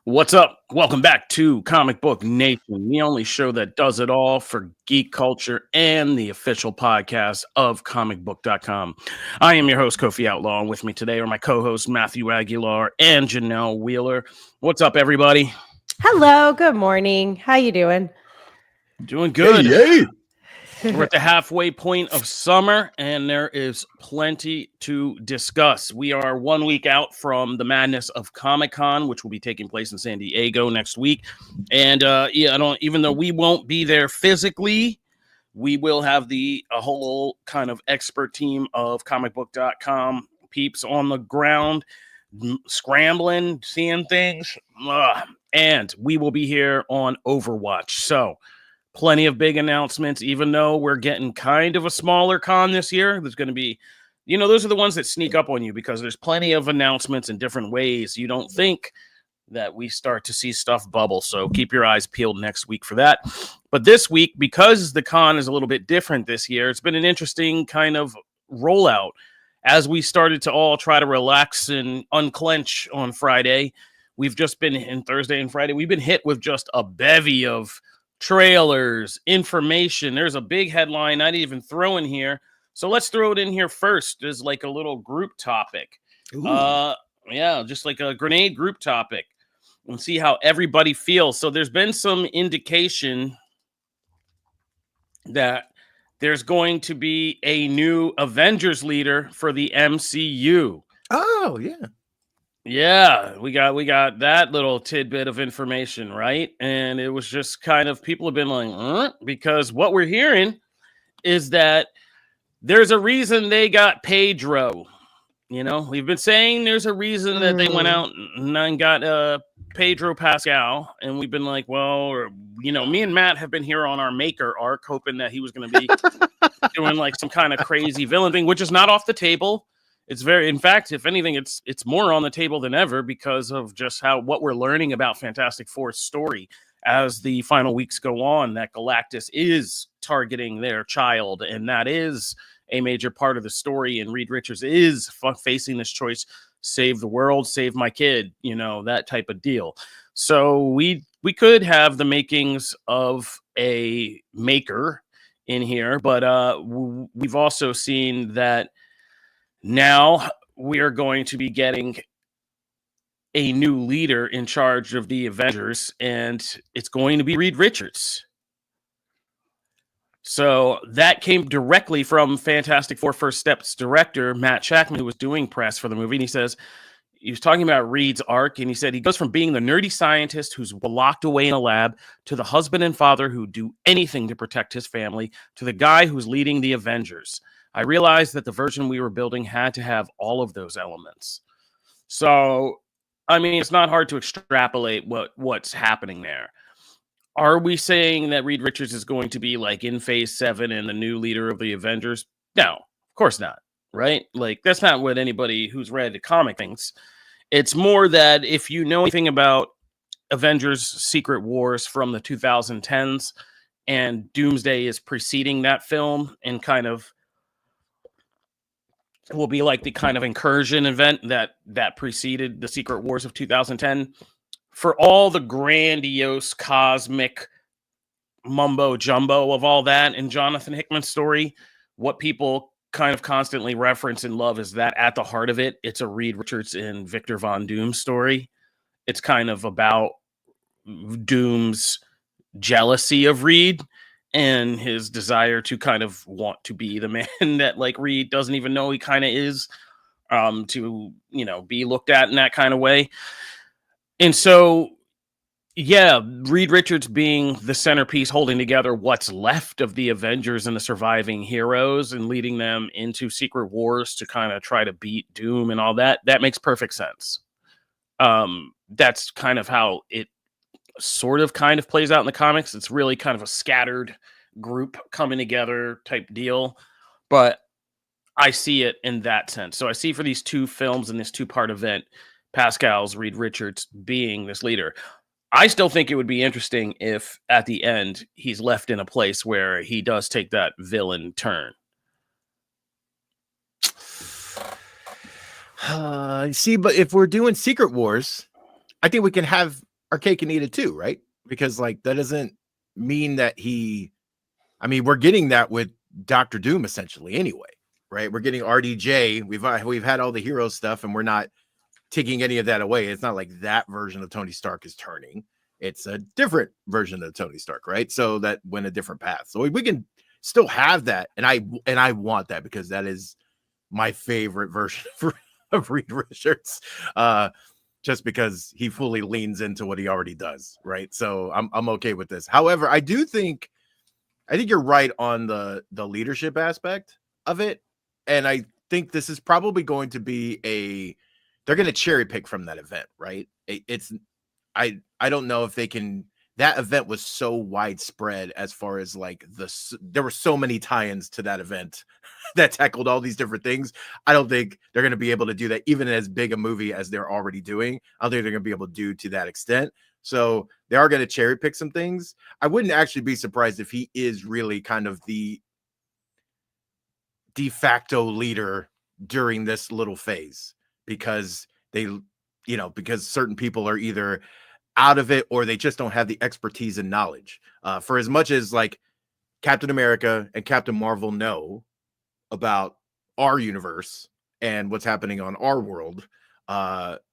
What's up? Welcome back to Comic Book Nation, the only show that does it all for geek culture and the official podcast of comicbook.com. I am your host, Kofi Outlaw, and with me today are my co-hosts, Matthew Aguilar and Janelle Wheeler. What's up, everybody? Hello, good morning. How you doing? Doing good. Hey. We're at the halfway point of summer, and there is plenty to discuss. We are 1 week out from the madness of Comic-Con, which will be taking place in San Diego next week. And even though we won't be there physically, we will have a whole kind of expert team of comicbook.com peeps on the ground, scrambling, seeing things. And we will be here on Overwatch. So plenty of big announcements, even though we're getting kind of a smaller con this year. There's going to be, those are the ones that sneak up on you because there's plenty of announcements in different ways. You don't think that we start to see stuff bubble. So keep your eyes peeled next week for that. But this week, because the con is a little bit different this year, it's been an interesting kind of rollout as we started to all try to relax and unclench on Friday. We've just been in Thursday and Friday. We've been hit with just a bevy of trailers, information. There's a big headline I didn't even throw in here. So let's throw it in here first as like a little group topic. Just like a grenade group topic and see how everybody feels. So there's been some indication that there's going to be a new Avengers leader for the MCU. Oh, yeah. Yeah, we got that little tidbit of information, right? And it was just kind of, people have been like, because what we're hearing is that there's a reason they got Pedro. We've been saying there's a reason that they went out and got Pedro Pascal, and we've been like, me and Matt have been here on our Maker arc, hoping that he was going to be doing like some kind of crazy villain thing, which is not off the table. It's in fact, if anything, it's more on the table than ever because of just what we're learning about Fantastic Four's story as the final weeks go on, that Galactus is targeting their child. And that is a major part of the story. And Reed Richards is facing this choice, save the world, save my kid, that type of deal. So we could have the makings of a Maker in here, but we've also seen that now we are going to be getting a new leader in charge of the Avengers, and it's going to be Reed Richards. So that came directly from Fantastic Four First Steps director Matt Shakman, who was doing press for the movie. And he was talking about Reed's arc, and he said he goes from being the nerdy scientist who's locked away in a lab to the husband and father who do anything to protect his family to the guy who's leading the Avengers. I realized that the version we were building had to have all of those elements. So, it's not hard to extrapolate what's happening there. Are we saying that Reed Richards is going to be like in Phase 7 and the new leader of the Avengers? No, of course not, right? Like, that's not what anybody who's read the comic thinks. It's more that if you know anything about Avengers Secret Wars from the 2010s and Doomsday is preceding that film and kind of will be like the kind of incursion event that preceded the Secret Wars of 2010. For all the grandiose cosmic mumbo jumbo of all that in Jonathan Hickman's story, what people kind of constantly reference and love is that at the heart of it, it's a Reed Richards and Victor Von Doom story. It's kind of about Doom's jealousy of Reed and his desire to kind of want to be the man that like Reed doesn't even know he kind of is, to, you know, be looked at in that kind of way. And so, yeah, Reed Richards being the centerpiece holding together what's left of the Avengers and the surviving heroes and leading them into Secret Wars to kind of try to beat Doom and all that, that makes perfect sense. That's kind of how it sort of kind of plays out in the comics. It's really kind of a scattered group coming together type deal, but I see it in that sense. So I see for these two films and this two-part event, Pascal's Reed Richards being this leader. I still think it would be interesting if at the end he's left in a place where he does take that villain turn. See, but if we're doing Secret Wars, I think we can have our cake and eat it too, right? Because like that doesn't mean that we're getting that with Doctor Doom essentially anyway, right? We're getting RDJ. We've had all the hero stuff, and we're not taking any of that away. It's not like that version of Tony Stark is turning. It's a different version of Tony Stark, right? So that went a different path. So we can still have that, and I want that because that is my favorite version of Reed Richards. Just because he fully leans into what he already does, right? So I'm okay with this. However, I think you're right on the leadership aspect of it, and I think this is probably going to be they're going to cherry pick from that event, right? I don't know if they can. That event was so widespread as far as like there were so many tie-ins to that event that tackled all these different things. I don't think they're going to be able to do that, even as big a movie as they're already doing. I don't think they're going to be able to do to that extent. So they are going to cherry pick some things. I wouldn't actually be surprised if he is really kind of the de facto leader during this little phase, because because certain people are either out of it or they just don't have the expertise and knowledge. For as much as like Captain America and Captain Marvel know about our universe and what's happening on our world,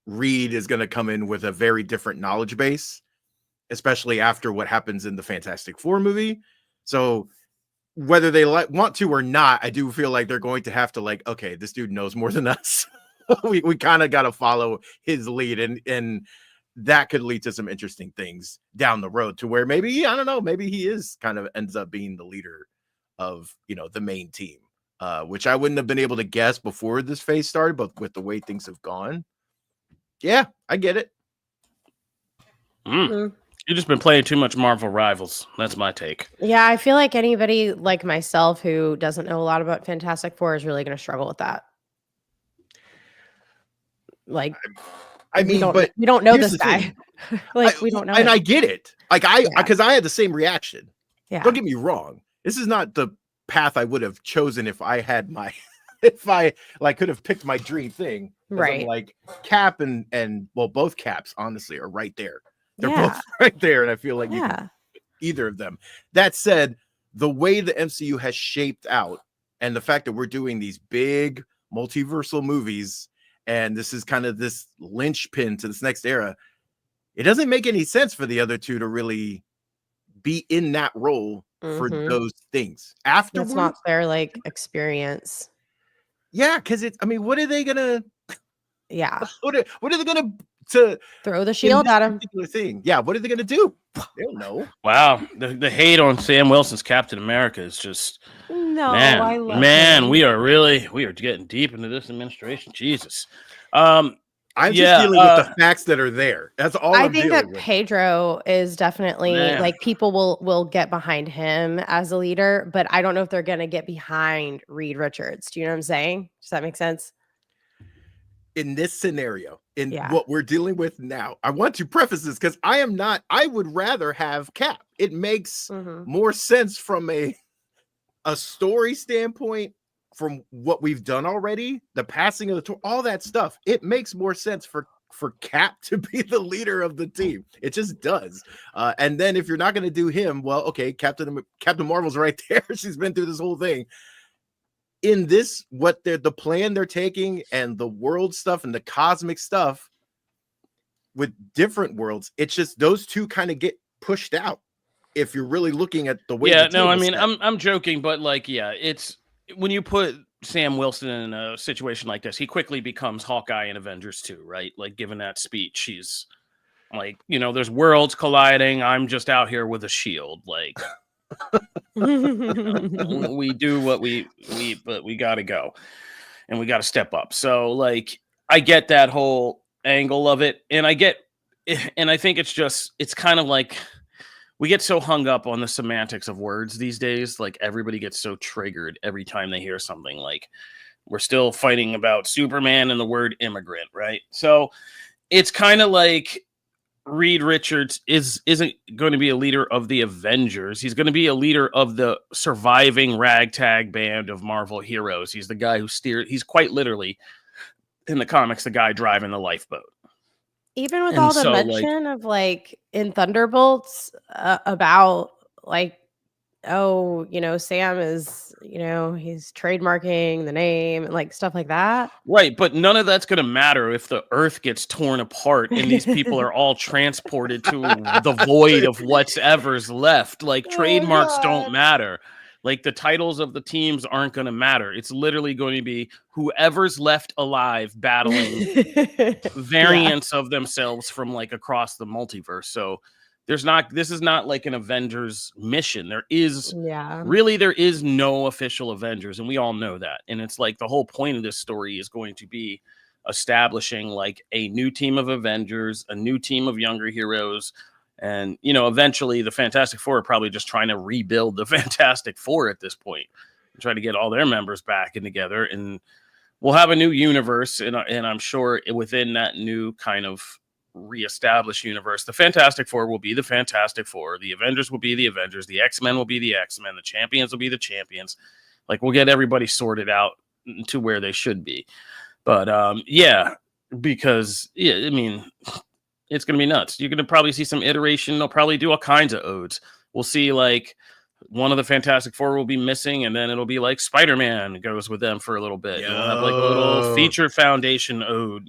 Reed is going to come in with a very different knowledge base, especially after what happens in the Fantastic Four movie. So whether they want to or not, I do feel like they're going to have to like, okay, this dude knows more than us. we kind of got to follow his lead, and that could lead to some interesting things down the road to where maybe, I don't know, maybe he is kind of ends up being the leader of, the main team, which I wouldn't have been able to guess before this phase started, but with the way things have gone, yeah, I get it. You've just been playing too much Marvel Rivals. That's my take. Yeah, I feel like anybody like myself who doesn't know a lot about Fantastic Four is really going to struggle with that. Like, we don't know this guy. We don't know. And I get it. Like because I had the same reaction. Yeah. Don't get me wrong. This is not the path I would have chosen if I had could have picked my dream thing. Right. Like Cap and both Caps honestly are right there. They're both right there, and I feel like you can pick either of them. That said, the way the MCU has shaped out, and the fact that we're doing these big multiversal movies, and this is kind of this linchpin to this next era, it doesn't make any sense for the other two to really be in that role for those things. Afterwards, it's not their like experience. Yeah, because what are they gonna? Yeah. What are they gonna to throw the shield at him? Thing. Yeah. What are they gonna do? They don't know. Wow, the hate on Sam Wilson's Captain America is just I love him. we are getting deep into this administration. Jesus. I'm just dealing with the facts that are there. That's all I think that Pedro is definitely like people will get behind him as a leader, but I don't know if they're going to get behind Reed Richards. Do you know what I'm saying? Does that make sense? In this scenario, what we're dealing with now, I want to preface this because I would rather have Cap. It makes more sense from a story standpoint, from what we've done already, the passing of the all that stuff. It makes more sense for for Cap to be the leader of the team. It just does. And then if you're not going to do him, well, okay, Captain Marvel's right there. She's been through this whole thing. In this, what the plan they're taking and the world stuff and the cosmic stuff with different worlds, it's just those two kind of get pushed out. If you're really looking at the way, I'm joking, but like, yeah, it's when you put Sam Wilson in a situation like this, he quickly becomes Hawkeye in Avengers 2, right? Like, given that speech, he's like, there's worlds colliding. I'm just out here with a shield. Like, we do what but we got to go and we got to step up. So, like, I get that whole angle of it, and I think it's kind of like, we get so hung up on the semantics of words these days. Like, everybody gets so triggered every time they hear something. Like, we're still fighting about Superman and the word immigrant, right? So it's kind of like Reed Richards isn't going to be a leader of the Avengers. He's going to be a leader of the surviving ragtag band of Marvel heroes. He's the guy who he's quite literally, in the comics, the guy driving the lifeboat. Even with all the mention of, like, in Thunderbolts about, like, Sam is, he's trademarking the name and, like, stuff like that. Right, but none of that's going to matter if the Earth gets torn apart and these people are all transported to the void of whatever's left. Like, trademarks don't matter. Like, the titles of the teams aren't going to matter. It's literally going to be whoever's left alive battling variants of themselves from, like, across the multiverse. So this is not like an Avengers mission. There is no official Avengers, and we all know that. And it's like the whole point of this story is going to be establishing, like, a new team of Avengers, a new team of younger heroes. And, eventually the Fantastic Four are probably just trying to rebuild the Fantastic Four at this point and try to get all their members back in together. And we'll have a new universe. And I'm sure within that new kind of reestablished universe, the Fantastic Four will be the Fantastic Four. The Avengers will be the Avengers. The X-Men will be the X-Men. The champions will be the champions. Like, we'll get everybody sorted out to where they should be. But, because, I mean, it's going to be nuts. You're going to probably see some iteration. They'll probably do all kinds of odes. We'll see, like, one of the Fantastic Four will be missing, and then it'll be like Spider-Man goes with them for a little bit. You'll have, like, a little feature foundation ode,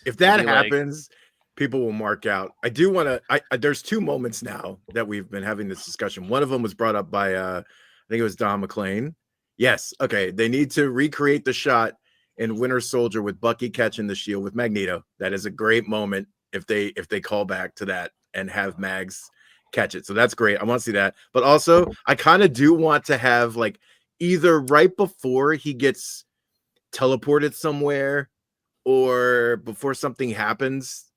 If that happens, people will mark out. I do want to, there's two moments now that we've been having this discussion. One of them was brought up by, I think it was Don McClain. Yes. Okay. They need to recreate the shot in Winter Soldier with Bucky catching the shield with Magneto. That is a great moment. If they call back to that and have Mags catch it. So that's great. I want to see that. But also, I kind of do want to have, like, either right before he gets teleported somewhere or before something happens,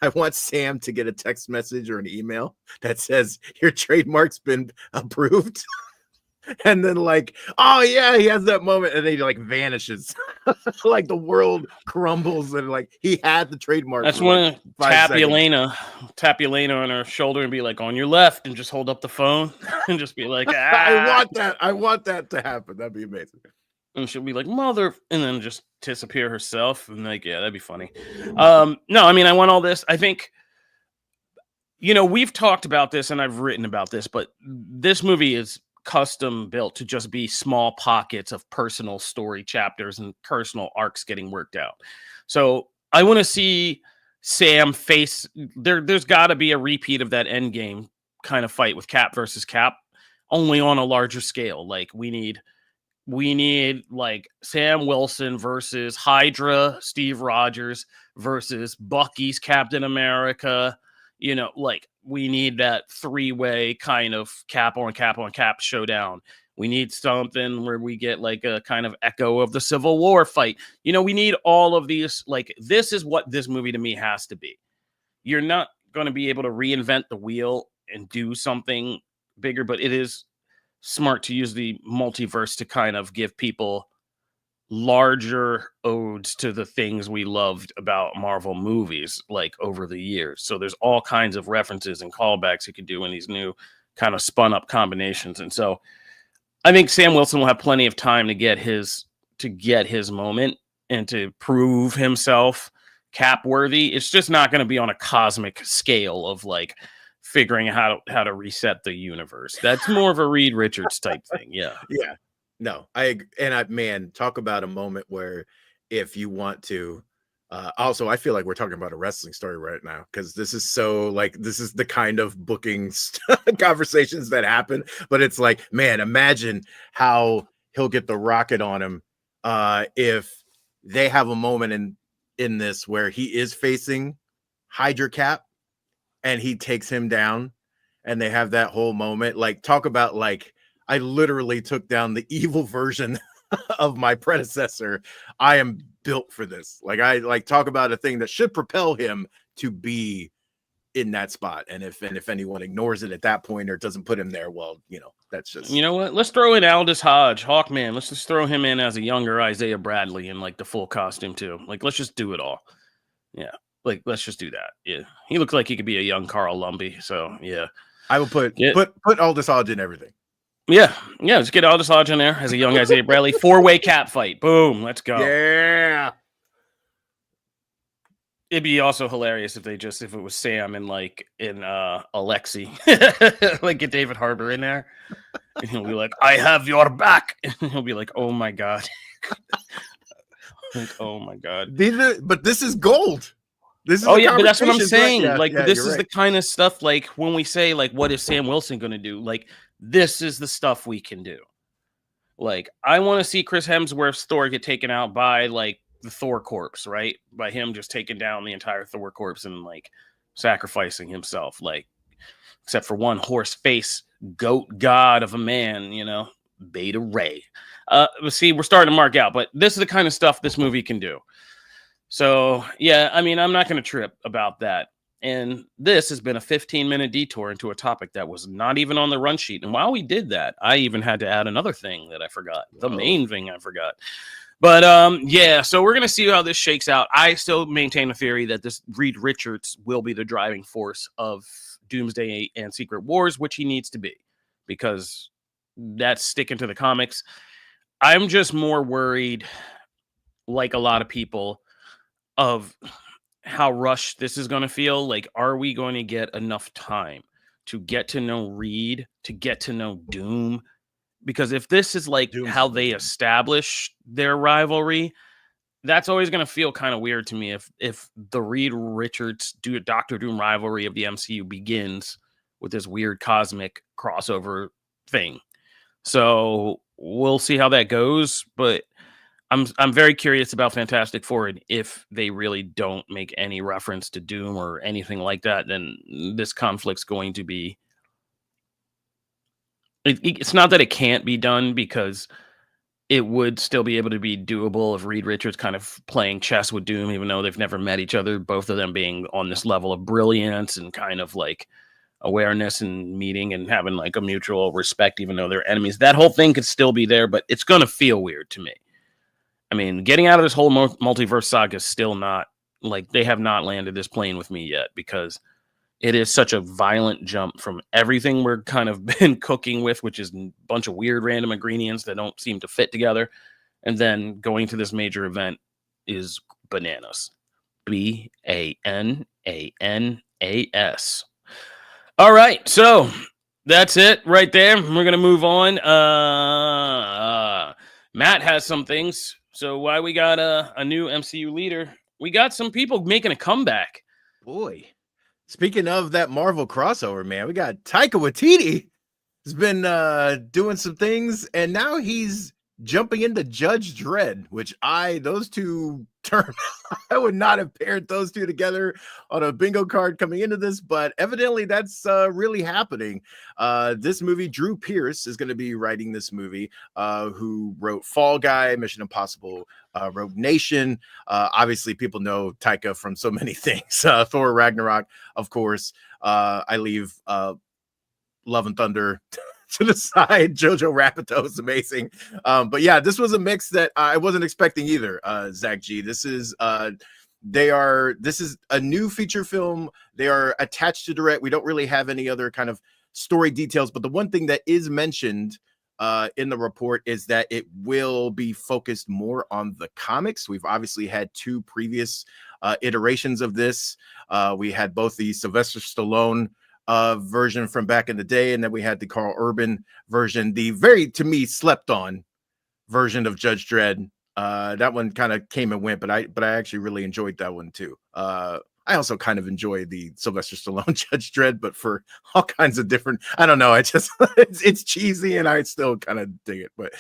I want Sam to get a text message or an email that says your trademark's been approved. And then, like, oh yeah, he has that moment, and then he, like, vanishes. Like, the world crumbles, and, like, he had the trademark. That's when tap Yelena on her shoulder and be like, on your left, and just hold up the phone and just be like, I want that to happen. That'd be amazing. And she'll be like, mother, and then just disappear herself. And, like, yeah, that'd be funny. No, I mean, I want all this. I think, we've talked about this and I've written about this, but this movie is custom built to just be small pockets of personal story chapters and personal arcs getting worked out. So I want to see Sam face there's got to be a repeat of that Endgame kind of fight with Cap versus Cap, only on a larger scale. Like, we need like Sam Wilson versus Hydra, Steve Rogers versus Bucky's Captain America. Like, we need that three-way kind of cap on cap showdown. We need something where we get, like, a kind of echo of the Civil War fight. We need all of these. Like, this is what this movie to me has to be. You're not going to be able to reinvent the wheel and do something bigger, but it is smart to use the multiverse to kind of give people larger odes to the things we loved about Marvel movies, like, over the years. So there's all kinds of references and callbacks you could do in these new kind of spun up combinations. And so I think Sam Wilson will have plenty of time to get his moment and to prove himself Cap worthy. It's just not going to be on a cosmic scale of like figuring out how to reset the universe. That's more of a Reed Richards type thing. Yeah. Yeah. No, man, talk about a moment where if you want to, also, I feel like we're talking about a wrestling story right now because this is so like this is the kind of booking conversations that happen. But it's like, man, imagine how he'll get the rocket on him if they have a moment in this where he is facing Hydra Cap and he takes him down, and they have that whole moment. Like, talk about like I literally took down the evil version of my predecessor. I am built for this. Like, I like talk about a thing that should propel him to be in that spot. And if anyone ignores it at that point or doesn't put him there, well, that's just, you know what? Let's throw in Aldous Hodge, Hawkman. Let's just throw him in as a younger Isaiah Bradley in like the full costume too. Like, let's just do it all. Yeah. Like, let's just do that. Yeah. He looks like he could be a young Carl Lumbly. So yeah. I will put Aldous Hodge in everything. Yeah, let's get Aldous Hodge in there as a young Isaiah Bradley. 4-way Cap fight. Boom, let's go. Yeah. It'd be also hilarious if it was Sam and like in Alexi. Like get David Harbour in there. And he'll be like, I have your back. And he'll be like, oh my God. Like, oh my God. But this is gold. This is but that's what I'm saying. Right? This is the kind of stuff like when we say like what is Sam Wilson gonna do? Like this is the stuff we can do. Like I want to see Chris Hemsworth's Thor get taken out by like the Thor corpse, right? By him just taking down the entire Thor corpse and like sacrificing himself, like except for one horse face goat god of a man, Beta Ray. See, we're starting to mark out, but this is the kind of stuff this movie can do. So, yeah, I mean, I'm not going to trip about that. And this has been a 15-minute detour into a topic that was not even on the run sheet. And while we did that, I even had to add another thing that I forgot. The main thing I forgot. But, so we're going to see how this shakes out. I still maintain a theory that this Reed Richards will be the driving force of Doomsday and Secret Wars, which he needs to be, because that's sticking to the comics. I'm just more worried, like a lot of people, of how rushed this is going to feel. Like, are we going to get enough time to get to know Reed, to get to know Doom? Because if this is like how they establish their rivalry, that's always going to feel kind of weird to me. If the Reed Richards Doctor Doom rivalry of the MCU begins with this weird cosmic crossover thing. So we'll see how that goes, but I'm very curious about Fantastic Four, and if they really don't make any reference to Doom or anything like that, then this conflict's going to be. It's not that it can't be done, because it would still be able to be doable if Reed Richards kind of playing chess with Doom, even though they've never met each other. Both of them being on this level of brilliance and kind of like awareness and meeting and having like a mutual respect, even though they're enemies. That whole thing could still be there, but it's going to feel weird to me. I mean, getting out of this whole multiverse saga is still not, like, they have not landed this plane with me yet, because it is such a violent jump from everything we're kind of been cooking with, which is a bunch of weird random ingredients that don't seem to fit together. And then going to this major event is bananas. BANANAS. All right. So that's it right there. We're going to move on. Matt has some things. So why we got a new MCU leader, we got some people making a comeback. Boy, speaking of that Marvel crossover, man, we got Taika Waititi has been doing some things, and now he's jumping into Judge Dredd, which those two terms, I would not have paired those two together on a bingo card coming into this, but evidently that's really happening. This movie, Drew Pearce is going to be writing this movie, who wrote Fall Guy, Mission Impossible, Rogue Nation. Obviously, people know Taika from so many things. Thor Ragnarok, of course. I leave Love and Thunder to the side. Jojo Rabbit is amazing. But yeah, this was a mix that I wasn't expecting either. Zach G. This is a new feature film. They are attached to direct. We don't really have any other kind of story details, but the one thing that is mentioned in the report is that it will be focused more on the comics. We've obviously had 2 previous iterations of this. We had both the Sylvester Stallone version from back in the day, and then we had the Carl Urban version, the very, to me, slept on version of Judge Dredd. That one kind of came and went, but I actually really enjoyed that one too. I also kind of enjoy the Sylvester Stallone Judge Dredd, but for all kinds of different, I don't know. I just, it's cheesy and I still kind of dig it. But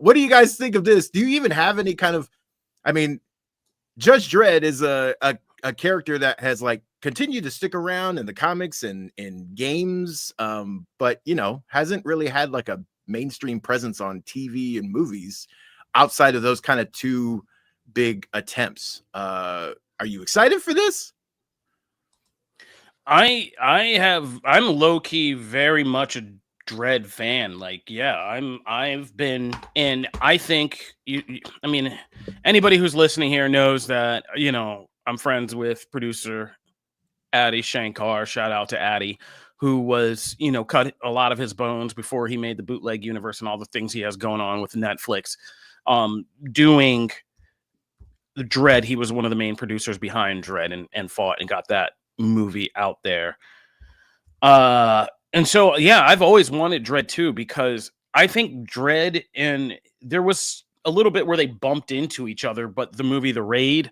what do you guys think of this? Do you even have any kind of, I mean, Judge Dredd is a character that has like continued to stick around in the comics and in games, but, you know, hasn't really had like a mainstream presence on TV and movies outside of those kind of 2 big attempts. Are you excited for this? I'm low key very much a Dredd fan. Like, yeah, I've been, and I think I mean, anybody who's listening here knows that, you know, I'm friends with producer Adi Shankar. Shout out to Adi, who was, you know, cut a lot of his bones before he made the bootleg universe and all the things he has going on with Netflix. Doing the Dredd, he was one of the main producers behind Dredd and fought and got that movie out there. And so, yeah, I've always wanted Dredd too, because I think Dredd, and there was a little bit where they bumped into each other, but the movie The Raid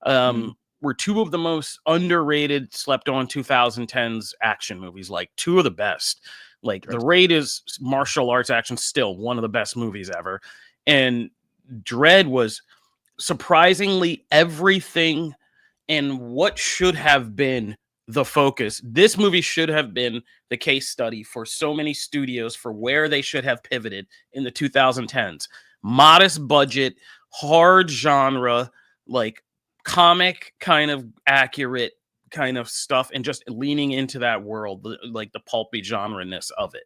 were 2 of the most underrated, slept on 2010s action movies, like 2 of the best. Like The Raid is martial arts action, still one of the best movies ever. And Dredd was surprisingly everything and what should have been the focus. This movie should have been the case study for so many studios for where they should have pivoted in the 2010s. Modest budget, hard genre, like comic kind of accurate kind of stuff, and just leaning into that world, like the pulpy genre-ness of it.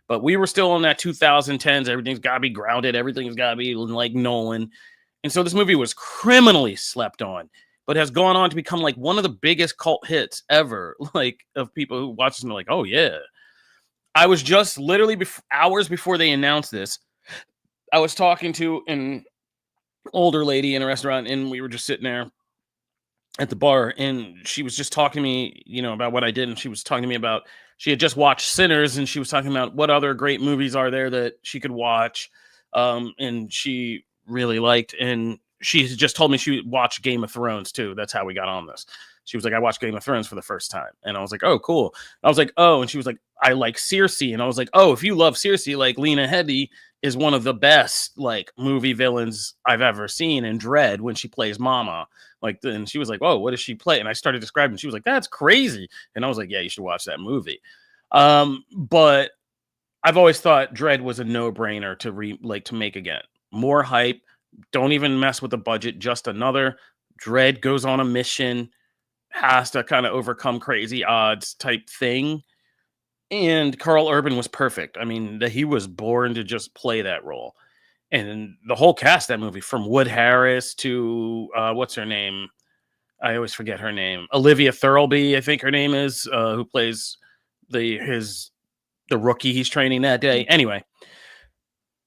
But we were still in that 2010s. Everything's got to be grounded. Everything's got to be like Nolan. And so this movie was criminally slept on, but has gone on to become like one of the biggest cult hits ever. Like, of people who watch this and are like, oh yeah. I was just literally hours before they announced this, I was talking to an older lady in a restaurant, and we were just sitting there at the bar, and she was just talking to me, you know, about what I did. And she was talking to me about, she had just watched Sinners, and she was talking about what other great movies are there that she could watch. And she really liked, and she just told me she watched Game of Thrones too. That's how we got on this. She was like, I watched Game of Thrones for the first time. And I was like, oh, cool. I was like, oh, and she was like, I like Circe. And I was like, oh, if you love Circe, like Lena Headey is one of the best like movie villains I've ever seen in Dredd when she plays Mama. Like, and she was like, oh, what does she play? And I started describing, she was like, that's crazy. And I was like, yeah, you should watch that movie. But I've always thought Dredd was a no-brainer to make again. More hype. Don't even mess with the budget. Just another Dredd goes on a mission, has to kind of overcome crazy odds type thing. And Carl Urban was perfect. I mean, he was born to just play that role. And the whole cast of that movie, from Wood Harris to what's her name? I always forget her name. Olivia Thirlby, I think her name is, who plays the rookie he's training that day. Anyway,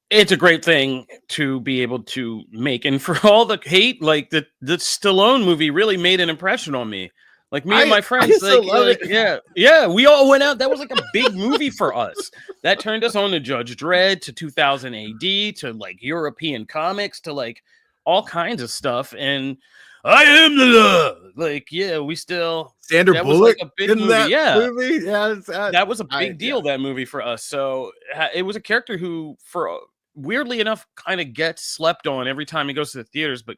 it's a great thing to be able to make. And for all the hate, like the Stallone movie really made an impression on me. Like me and my friends, yeah, we all went out. That was like a big movie for us. That turned us on to Judge Dredd, to 2000 AD, to like European comics, to like all kinds of stuff. And I am the law. Like, yeah, we still Sandra Bullock was like a big movie. Movie? Yeah, that was a big deal. That movie for us. So it was a character who, for weirdly enough, kind of gets slept on every time he goes to the theaters, but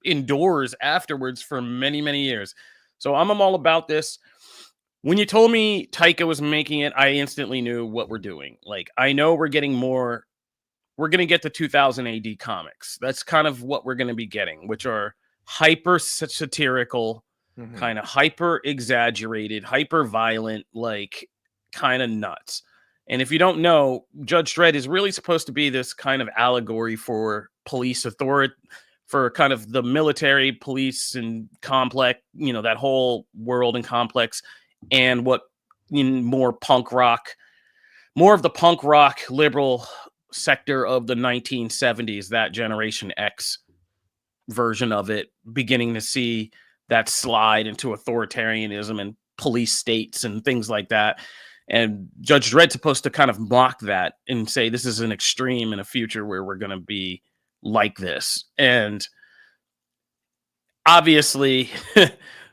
endures afterwards for many, many years. So I'm all about this. When you told me Taika was making it, I instantly knew what we're doing. Like, I know we're getting more. We're going to get the 2000 AD comics. That's kind of what we're going to be getting, which are hyper satirical, kind of hyper exaggerated, hyper violent, like kind of nuts. And if you don't know, Judge Dredd is really supposed to be this kind of allegory for police authority, for kind of the military, police, and complex, you know, that whole world and complex, and what in more of the punk rock liberal sector of the 1970s, that Generation X version of it, beginning to see that slide into authoritarianism and police states and things like that. And Judge Dredd's supposed to kind of mock that and say this is an extreme in a future where we're going to be like this. And obviously,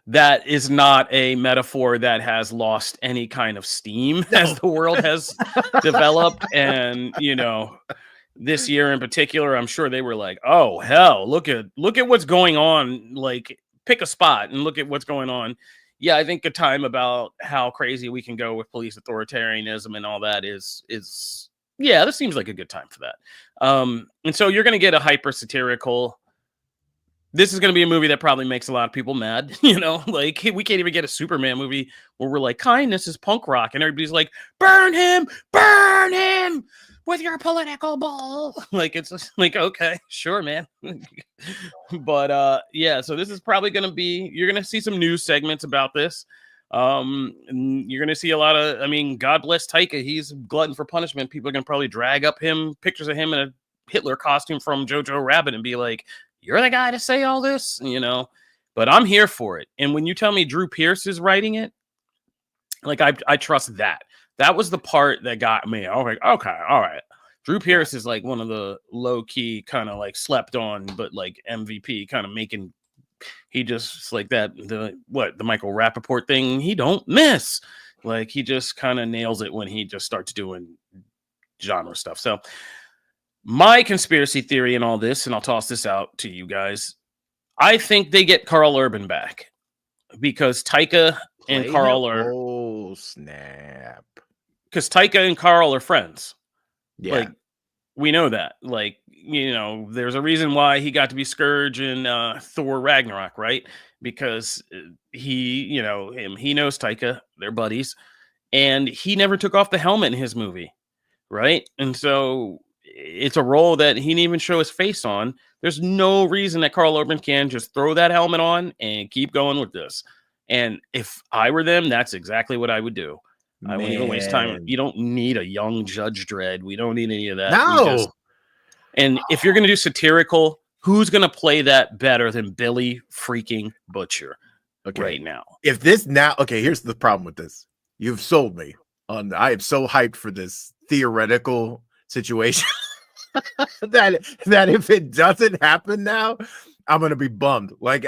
that is not a metaphor that has lost any kind of steam as the world has developed. And, you know, this year in particular, I'm sure they were like, oh, hell, look at what's going on. Like, pick a spot and look at what's going on. Yeah, I think a time about how crazy we can go with police authoritarianism and all that is yeah, this seems like a good time for that. And so you're going to get a hyper satirical. This is going to be a movie that probably makes a lot of people mad. You know, like we can't even get a Superman movie where we're like, kindness is punk rock. And everybody's like, burn him with your political ball. Like, it's just like, okay, sure, man. But yeah, so this is probably going to be, you're going to see some news segments about this. And you're going to see a lot of, I mean, God bless Taika. He's glutton for punishment. People are going to probably drag up pictures of him in a Hitler costume from Jojo Rabbit and be like, you're the guy to say all this, you know, but I'm here for it. And when you tell me Drew Pearce is writing it, like, I trust that. That was the part that got me. I was like, okay, all right. Drew Pearce is like one of the low key kind of like slept on, but like MVP kind of making, he just like that, the Michael Rappaport thing, he don't miss. Like, he just kind of nails it when he just starts doing genre stuff. So my conspiracy theory in all this, and I'll toss this out to you guys, I think they get Karl Urban back because Taika and Karl are. Oh, snap. Because Taika and Karl are friends. Yeah. Like, we know that. Like, you know, there's a reason why he got to be Scourge in Thor Ragnarok, right? Because he knows Taika, they're buddies, and he never took off the helmet in his movie, right? And so it's a role that he didn't even show his face on. There's no reason that Karl Urban can just throw that helmet on and keep going with this. And if I were them, that's exactly what I would do. I wouldn't even waste time. You don't need a young Judge Dredd. We don't need any of that. No. And if you're going to do satirical, who's going to play that better than Billy freaking Butcher right now? If this now, okay, here's the problem with this. You've sold me on. I am so hyped for this theoretical situation that if it doesn't happen now, I'm going to be bummed. Like,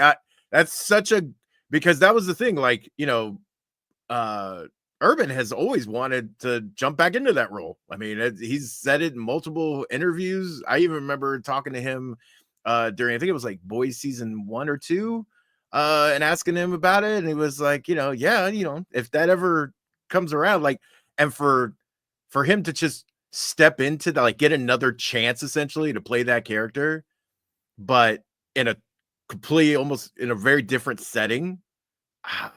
that's such a, because that was the thing. Like, you know, Urban has always wanted to jump back into that role. I mean, he's said it in multiple interviews. I even remember talking to him during, I think it was like Boys season 1 or 2, and asking him about it. And he was like, you know, yeah, you know, if that ever comes around, like, and for him to just step into the, like, get another chance essentially to play that character, but in a completely, almost in a very different setting.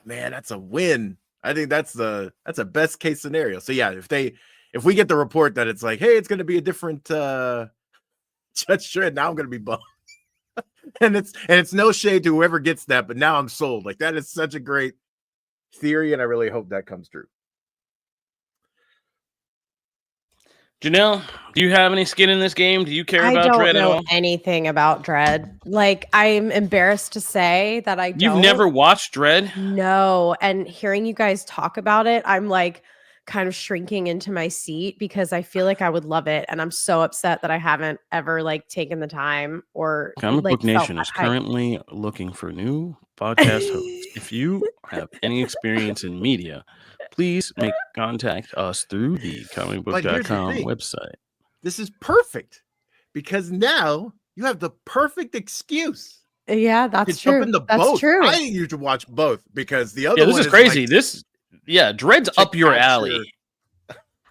Man, that's a win. I think that's a best case scenario. So yeah, if we get the report that it's like, hey, it's going to be a different Judge Dredd, now I'm going to be bummed. and it's no shade to whoever gets that, but now I'm sold. Like, that is such a great theory, and I really hope that comes true. Janelle, do you have any skin in this game? Do you care about Dredd at all? I don't know anything about Dredd. Like, I'm embarrassed to say that I don't. You've never watched Dredd? No. And hearing you guys talk about it, I'm like kind of shrinking into my seat because I feel like I would love it. And I'm so upset that I haven't ever like taken the time or ComicBook Nation is currently looking for new podcast hosts. If you have any experience in media, please contact us through the comicbook.com website. This is perfect because now you have the perfect excuse. Yeah, that's true. Jump into both. True. I need you to watch both because the other this is crazy. Like, Dredd's up your alley.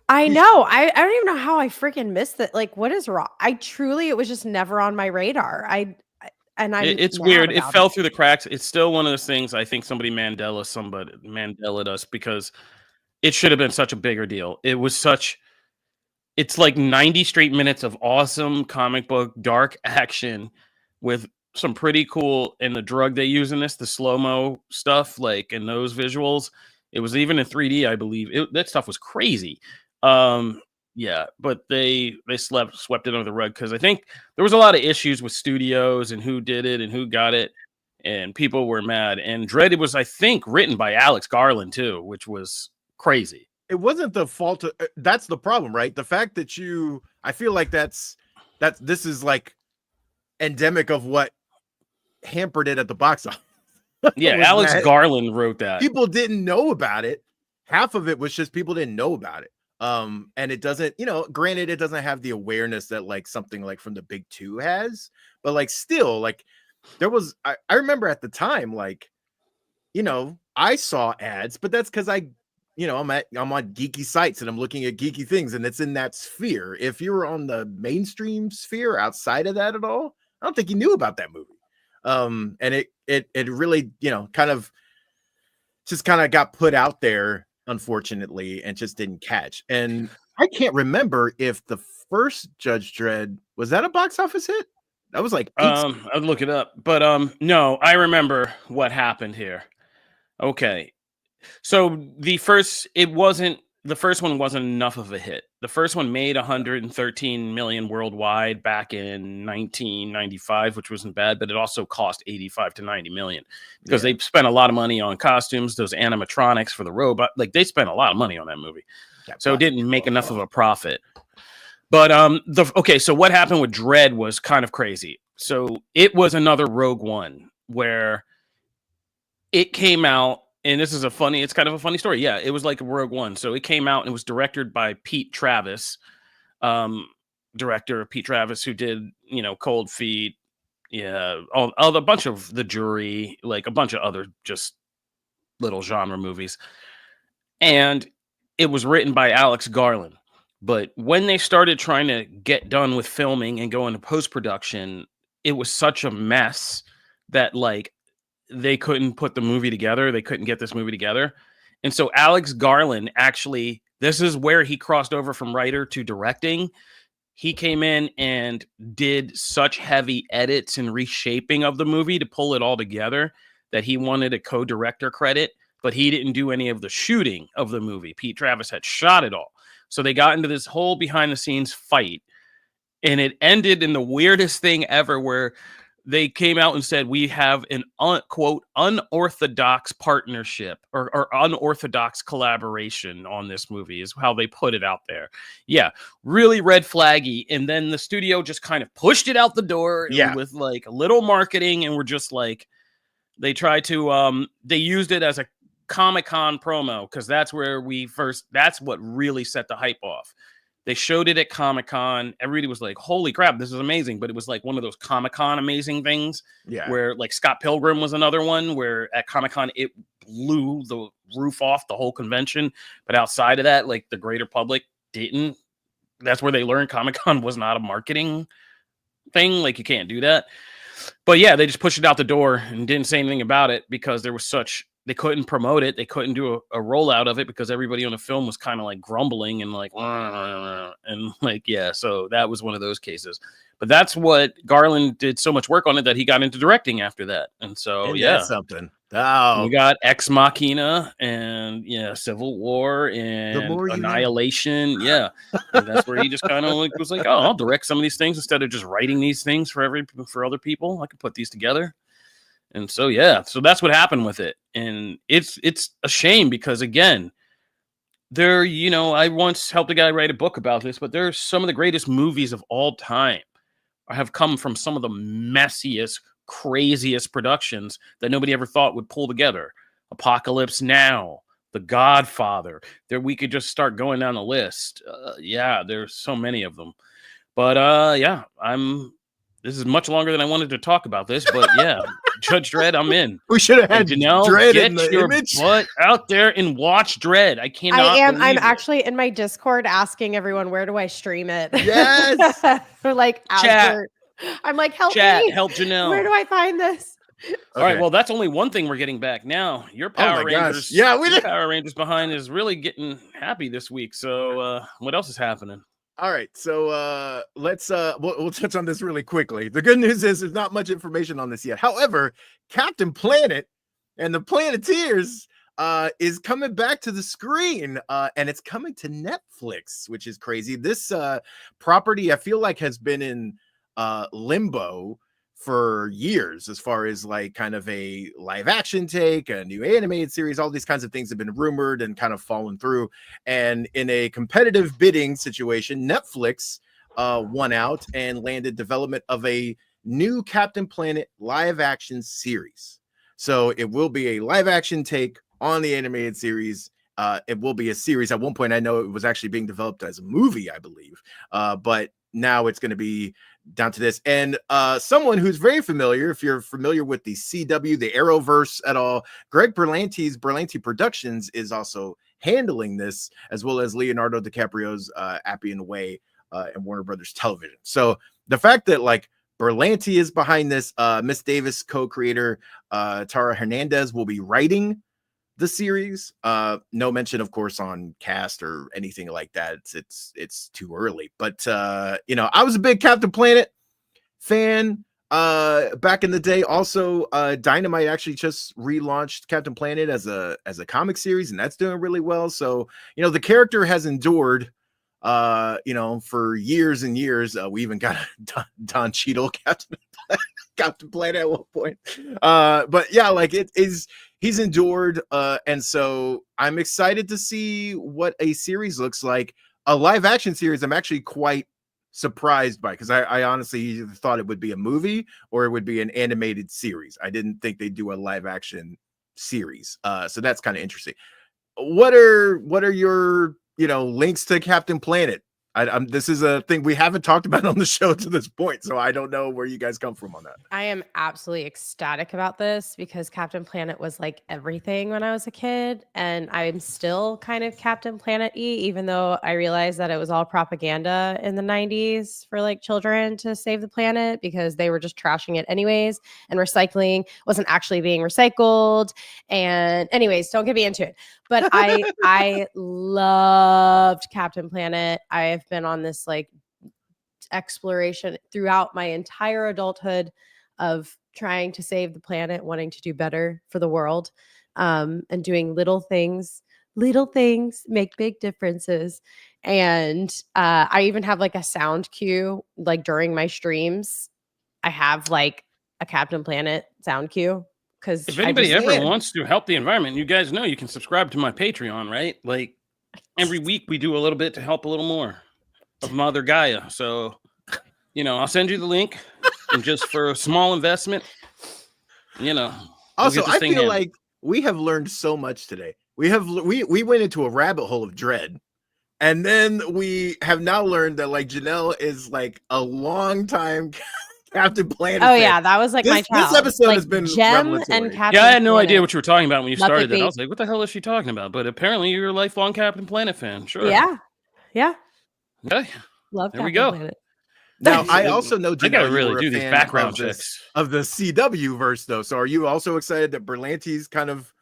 I know. I don't even know how I freaking missed it. Like, what is wrong? It was just never on my radar. It's weird. It fell through the cracks. It's still one of those things. I think somebody Mandela'd us because it should have been such a bigger deal. It's like 90 straight minutes of awesome comic book dark action with some pretty cool, and the drug they use in this, the slow-mo stuff, like, and those visuals. It was even in 3D, I believe. That stuff was crazy. Yeah, but they swept it under the rug because I think there was a lot of issues with studios and who did it and who got it, and people were mad. And Dredd was, I think, written by Alex Garland too, which was crazy. It wasn't the fault of, that's the problem, right? The fact that I feel like this is like endemic of what hampered it at the box office. Yeah, Alex Garland wrote that. People didn't know about it. Half of it was just people didn't know about it. And it doesn't, granted, it doesn't have the awareness that like something like from the Big Two has, but like still, like there was, I remember at the time, like, I saw ads, but that's because I'm on geeky sites and I'm looking at geeky things, and it's in that sphere. If you were on the mainstream sphere outside of that at all, I don't think you knew about that movie. And it really, kind of got put out there, unfortunately, and just didn't catch. And I can't remember if the first Judge Dredd was that a box office hit. That was like I'd look it up, but no, I remember what happened here. Okay, so the first one wasn't enough of a hit. The first one made 113 million worldwide back in 1995, which wasn't bad, but it also cost 85 to 90 million because they spent a lot of money on costumes, those animatronics for the robot. Like they spent a lot of money on that movie. So it didn't make enough of a profit. But so what happened with Dredd was kind of crazy. So it was another Rogue One where it came out. And this is it's kind of a funny story. Yeah, it was like a Rogue One. So it came out and it was directed by Pete Travis, director Pete Travis, who did, Cold Feet, a bunch of The Jury, like a bunch of other just little genre movies. And it was written by Alex Garland. But when they started trying to get done with filming and go into post-production, it was such a mess that like, they couldn't put the movie together. They couldn't get this movie together. And so Alex Garland actually, this is where he crossed over from writer to directing. He came in and did such heavy edits and reshaping of the movie to pull it all together that he wanted a co-director credit, but he didn't do any of the shooting of the movie. Pete Travis had shot it all. So they got into this whole behind the scenes fight, and it ended in the weirdest thing ever where they came out and said, we have an quote unorthodox partnership or unorthodox collaboration on this movie is how they put it out there. Yeah, really red flaggy. And then the studio just kind of pushed it out the door with like a little marketing. And we're just like, they tried to, they used it as a Comic-Con promo because that's where that's what really set the hype off. They showed it at Comic-Con. Everybody was like, holy crap, this is amazing. But it was like one of those Comic-Con amazing things where like Scott Pilgrim was another one where at Comic-Con, it blew the roof off the whole convention. But outside of that, like the greater public didn't. That's where they learned Comic-Con was not a marketing thing. Like you can't do that. But yeah, they just pushed it out the door and didn't say anything about it because there was they couldn't promote it. They couldn't do a rollout of it because everybody on the film was kind of like grumbling and like, and like, yeah. So that was one of those cases. But that's what Garland did so much work on it that he got into directing after that. And so, that's something. Oh, we got Ex Machina and Civil War and Annihilation. Yeah. And that's where he just kind of like was like, oh, I'll direct some of these things instead of just writing these things for other people. I could put these together. And so, so that's what happened with it. And it's a shame because, again, I once helped a guy write a book about this, but there's some of the greatest movies of all time have come from some of the messiest, craziest productions that nobody ever thought would pull together. Apocalypse Now, The Godfather. We could just start going down the list. There's so many of them. But, this is much longer than I wanted to talk about this, but Judge Dredd, I'm in. We should have had Janelle, Dredd get in the your image. butt out there and watch Dredd. I cannot. I'm actually in my Discord asking everyone, where do I stream it? Yes. Or like, chat. I'm like, help Chat, me. help Janelle. Where do I find this? All right, well, that's only one thing we're getting back now. Your Power Rangers, Power Rangers behind is really getting happy this week. So, what else is happening? All right, so let's we'll touch on this really quickly. The good news is there's not much information on this yet. However, Captain Planet and the Planeteers is coming back to the screen, and it's coming to Netflix, which is crazy. This property, I feel like, has been in limbo for years, as far as like kind of a live action take, a new animated series. All these kinds of things have been rumored and kind of fallen through. And in a competitive bidding situation, Netflix won out and landed development of a new Captain Planet live action series. So it will be a live action take on the animated series. It will be a series. At one point, I know it was actually being developed as a movie, I believe. But now it's going to be down to this. And someone who's very familiar, if you're familiar with the CW, the Arrowverse at all, Greg Berlanti's Berlanti Productions is also handling this, as well as Leonardo DiCaprio's Appian Way and Warner Brothers Television. So the fact that like Berlanti is behind this, Miss Davis co-creator Tara Hernandez will be writing the series. No mention, of course, on cast or anything like that. It's too early. But you know, I was a big Captain Planet fan back in the day. Also, Dynamite actually just relaunched Captain Planet as a comic series, and that's doing really well. So, you know, the character has endured you know, for years and years. We even got Don Cheadle Captain Planet at one point. But yeah, like he's endured, and so I'm excited to see what a series looks like. A live action series, I'm actually quite surprised by, because I honestly thought it would be a movie or it would be an animated series. I didn't think they'd do a live action series. So that's kind of interesting. What are your, you know, links to Captain Planet? This is a thing we haven't talked about on the show to this point, so I don't know where you guys come from on that. I am absolutely ecstatic about this because Captain Planet was like everything when I was a kid, and I'm still kind of Captain Planet-y, even though I realized that it was all propaganda in the 90s for like children to save the planet because they were just trashing it anyways, and recycling wasn't actually being recycled. And anyways, don't get me into it. But I loved Captain Planet. I have been on this like exploration throughout my entire adulthood of trying to save the planet, wanting to do better for the world, and doing little things make big differences. And I even have like a sound cue, like during my streams, I have like a Captain Planet sound cue. Because if anybody ever wants to help the environment, you guys know you can subscribe to my Patreon, right? Like every week we do a little bit to help a little more of Mother Gaia. So, you know, I'll send you the link, and just for a small investment, you know. Also, I feel like we have learned so much today. We went into a rabbit hole of Dredd, and then we have now learned that like Janelle is like a long time Captain Planet. Oh yeah, that was like my child. This episode like has been Gem revelatory. and Captain I had no Planet. idea what you were talking about when you started that. Muppet I was like, what the hell is she talking about? But apparently you're a lifelong Captain Planet fan. Sure. Yeah. Okay. Love there Captain we go. Planet. Now, I also know I gotta Janelle, really do these background checks of the CW verse, though. So, are you also excited that Berlanti's kind of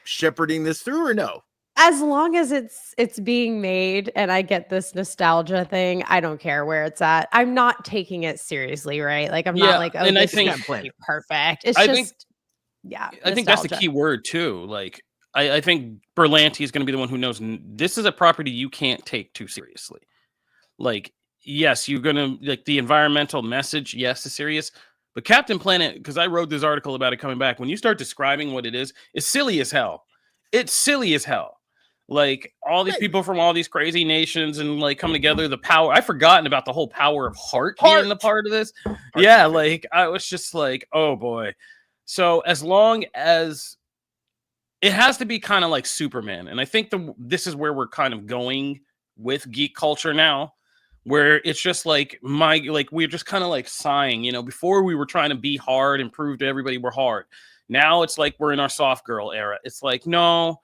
shepherding this through, or no? As long as it's being made and I get this nostalgia thing, I don't care where it's at. I'm not taking it seriously, right? Like I'm not like, oh, and this I think is gonna be perfect. It's I just, I think that's the key word too. Like I think Berlanti is going to be the one who knows this is a property you can't take too seriously. Like, yes, you're going to like the environmental message. Yes, is serious. But Captain Planet, because I wrote this article about it coming back, when you start describing what it is, it's silly as hell. It's silly as hell. Like all these people from all these crazy nations and like come together. The power, I've forgotten about the whole power of heart being the part of this. Yeah, like I was just like, oh boy. So as long as it has to be kind of like Superman, and I think this is where we're kind of going with geek culture now, where it's just like we're just kind of like sighing, you know. Before we were trying to be hard and prove to everybody we're hard. Now it's like we're in our soft girl era. It's like no.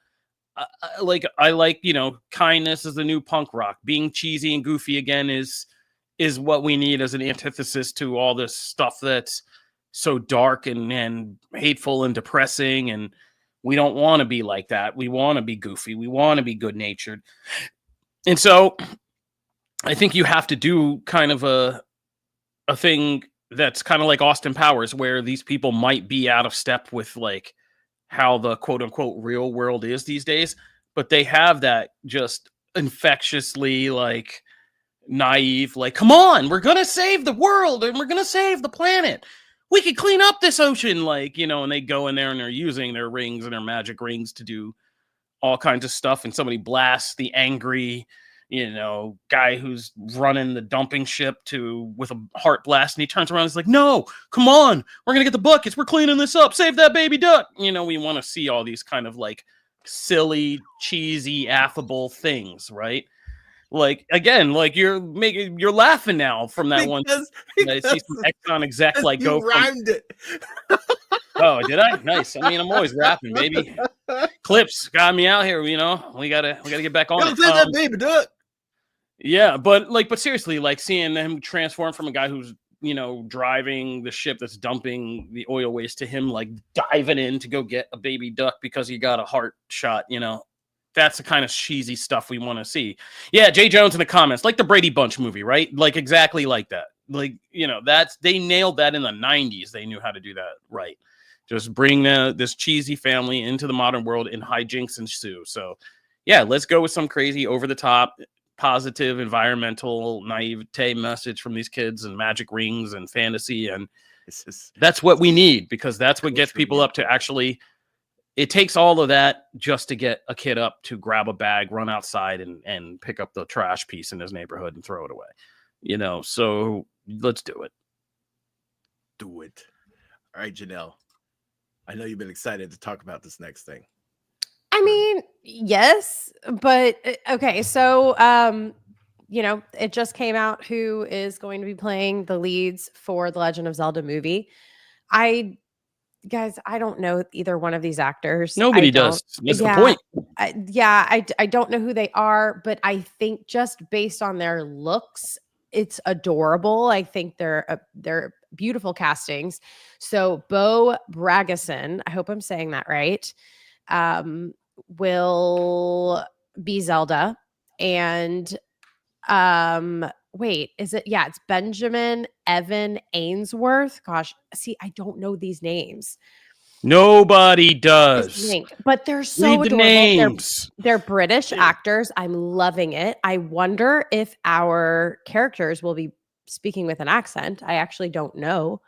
I like, you know, kindness is the new punk rock. Being cheesy and goofy again is what we need as an antithesis to all this stuff that's so dark and hateful and depressing. And we don't want to be like that. We want to be goofy. We want to be good natured. And so I think you have to do kind of a thing that's kind of like Austin Powers, where these people might be out of step with like how the quote unquote real world is these days, but they have that just infectiously like naive, like, come on, we're gonna save the world and we're gonna save the planet. We could clean up this ocean, like, you know, and they go in there and they're using their rings and their magic rings to do all kinds of stuff. And somebody blasts the angry, you know, guy who's running the dumping ship with a heart blast, and he turns around and he's like, no, come on, we're gonna get the buckets, we're cleaning this up, save that baby duck. You know, we want to see all these kind of like silly, cheesy, affable things, right? Like, again, like you're laughing now from that one. I see some Exxon exec like go rhymed it. Oh, did I? Nice. I mean, I'm always rapping, baby. Clips got me out here. You know, we gotta get back on. That baby duck. Yeah, but seriously, like seeing him transform from a guy who's, you know, driving the ship that's dumping the oil waste to him like diving in to go get a baby duck because he got a heart shot. You know, that's the kind of cheesy stuff we want to see. Yeah, Jay Jones in the comments, like the Brady Bunch movie, right? Like exactly like that. Like, you know, they nailed that in the 90s. They knew how to do that right. Just bring this cheesy family into the modern world and hijinks ensue. So, yeah, let's go with some crazy, over-the-top, positive, environmental, naivete message from these kids and magic rings and fantasy. And that's what we need, because that's what gets people up to actually... It takes all of that just to get a kid up to grab a bag, run outside, and pick up the trash piece in his neighborhood and throw it away. You know, so let's do it. Do it. All right, Janelle. I know you've been excited to talk about this next thing. I mean, yes, but okay. So, you know, it just came out who is going to be playing the leads for the Legend of Zelda movie. Guys, I don't know either one of these actors. Nobody does. That's the point. I don't know who they are, but I think just based on their looks, it's adorable. I think they're beautiful castings. So Bo Bragason, I hope I'm saying that right, will be Zelda. And wait, is it? Yeah, it's Benjamin Evan Ainsworth. Gosh, see, I don't know these names. Nobody does. But they're so Read the adorable. names. They're British actors. I'm loving it. I wonder if our characters will be speaking with an accent. I actually don't know.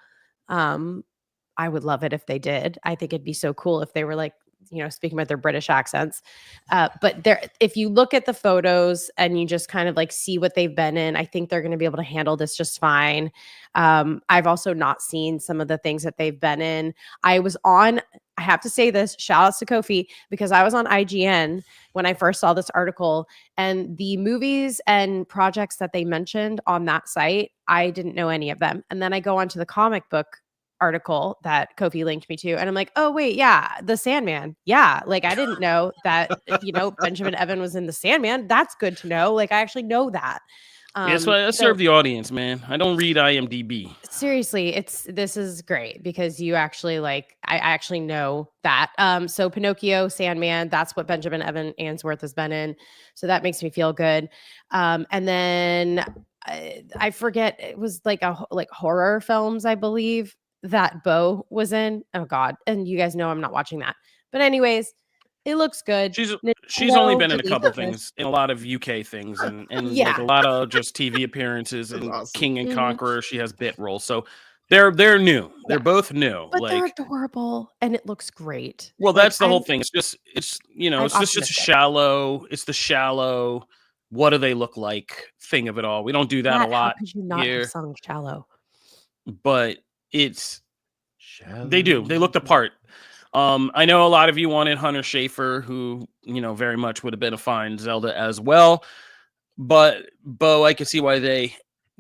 I would love it if they did. I think it'd be so cool if they were like, you know, speaking with their British accents. But if you look at the photos and you just kind of like see what they've been in, I think they're going to be able to handle this just fine. I've also not seen some of the things that they've been in. I have to say this, shout outs to Kofi, because I was on IGN when I first saw this article, and the movies and projects that they mentioned on that site, I didn't know any of them. And then I go onto the comic book article that Kofi linked me to, and I'm like, oh wait, yeah, the Sandman. Yeah, like I didn't know that, you know, Benjamin Evan was in the Sandman. That's good to know. Like I actually know that. That's why I serve the audience, man. I don't read IMDb. Seriously, this is great because you actually like, I actually know that. So Pinocchio, Sandman, that's what Benjamin Evan Ainsworth has been in. So that makes me feel good. And then I forget, it was like horror films, I believe, that Bo was in. Oh God. And you guys know I'm not watching that. But anyways, it looks good. She's only been in a couple things, in a lot of UK things, and yeah, like a lot of just TV appearances and awesome. King and Conqueror. She has bit roles. So they're new. Yeah. They're both new. But they're adorable and it looks great. Well, that's the whole thing. It's just a shallow, it's the shallow, what do they look like thing of it all. We don't do that a lot. How could you not have sung Shallow? But it's shallow. They look the part. I know a lot of you wanted Hunter Schafer, who, you know, very much would have been a fine Zelda as well. But Bo, I can see why they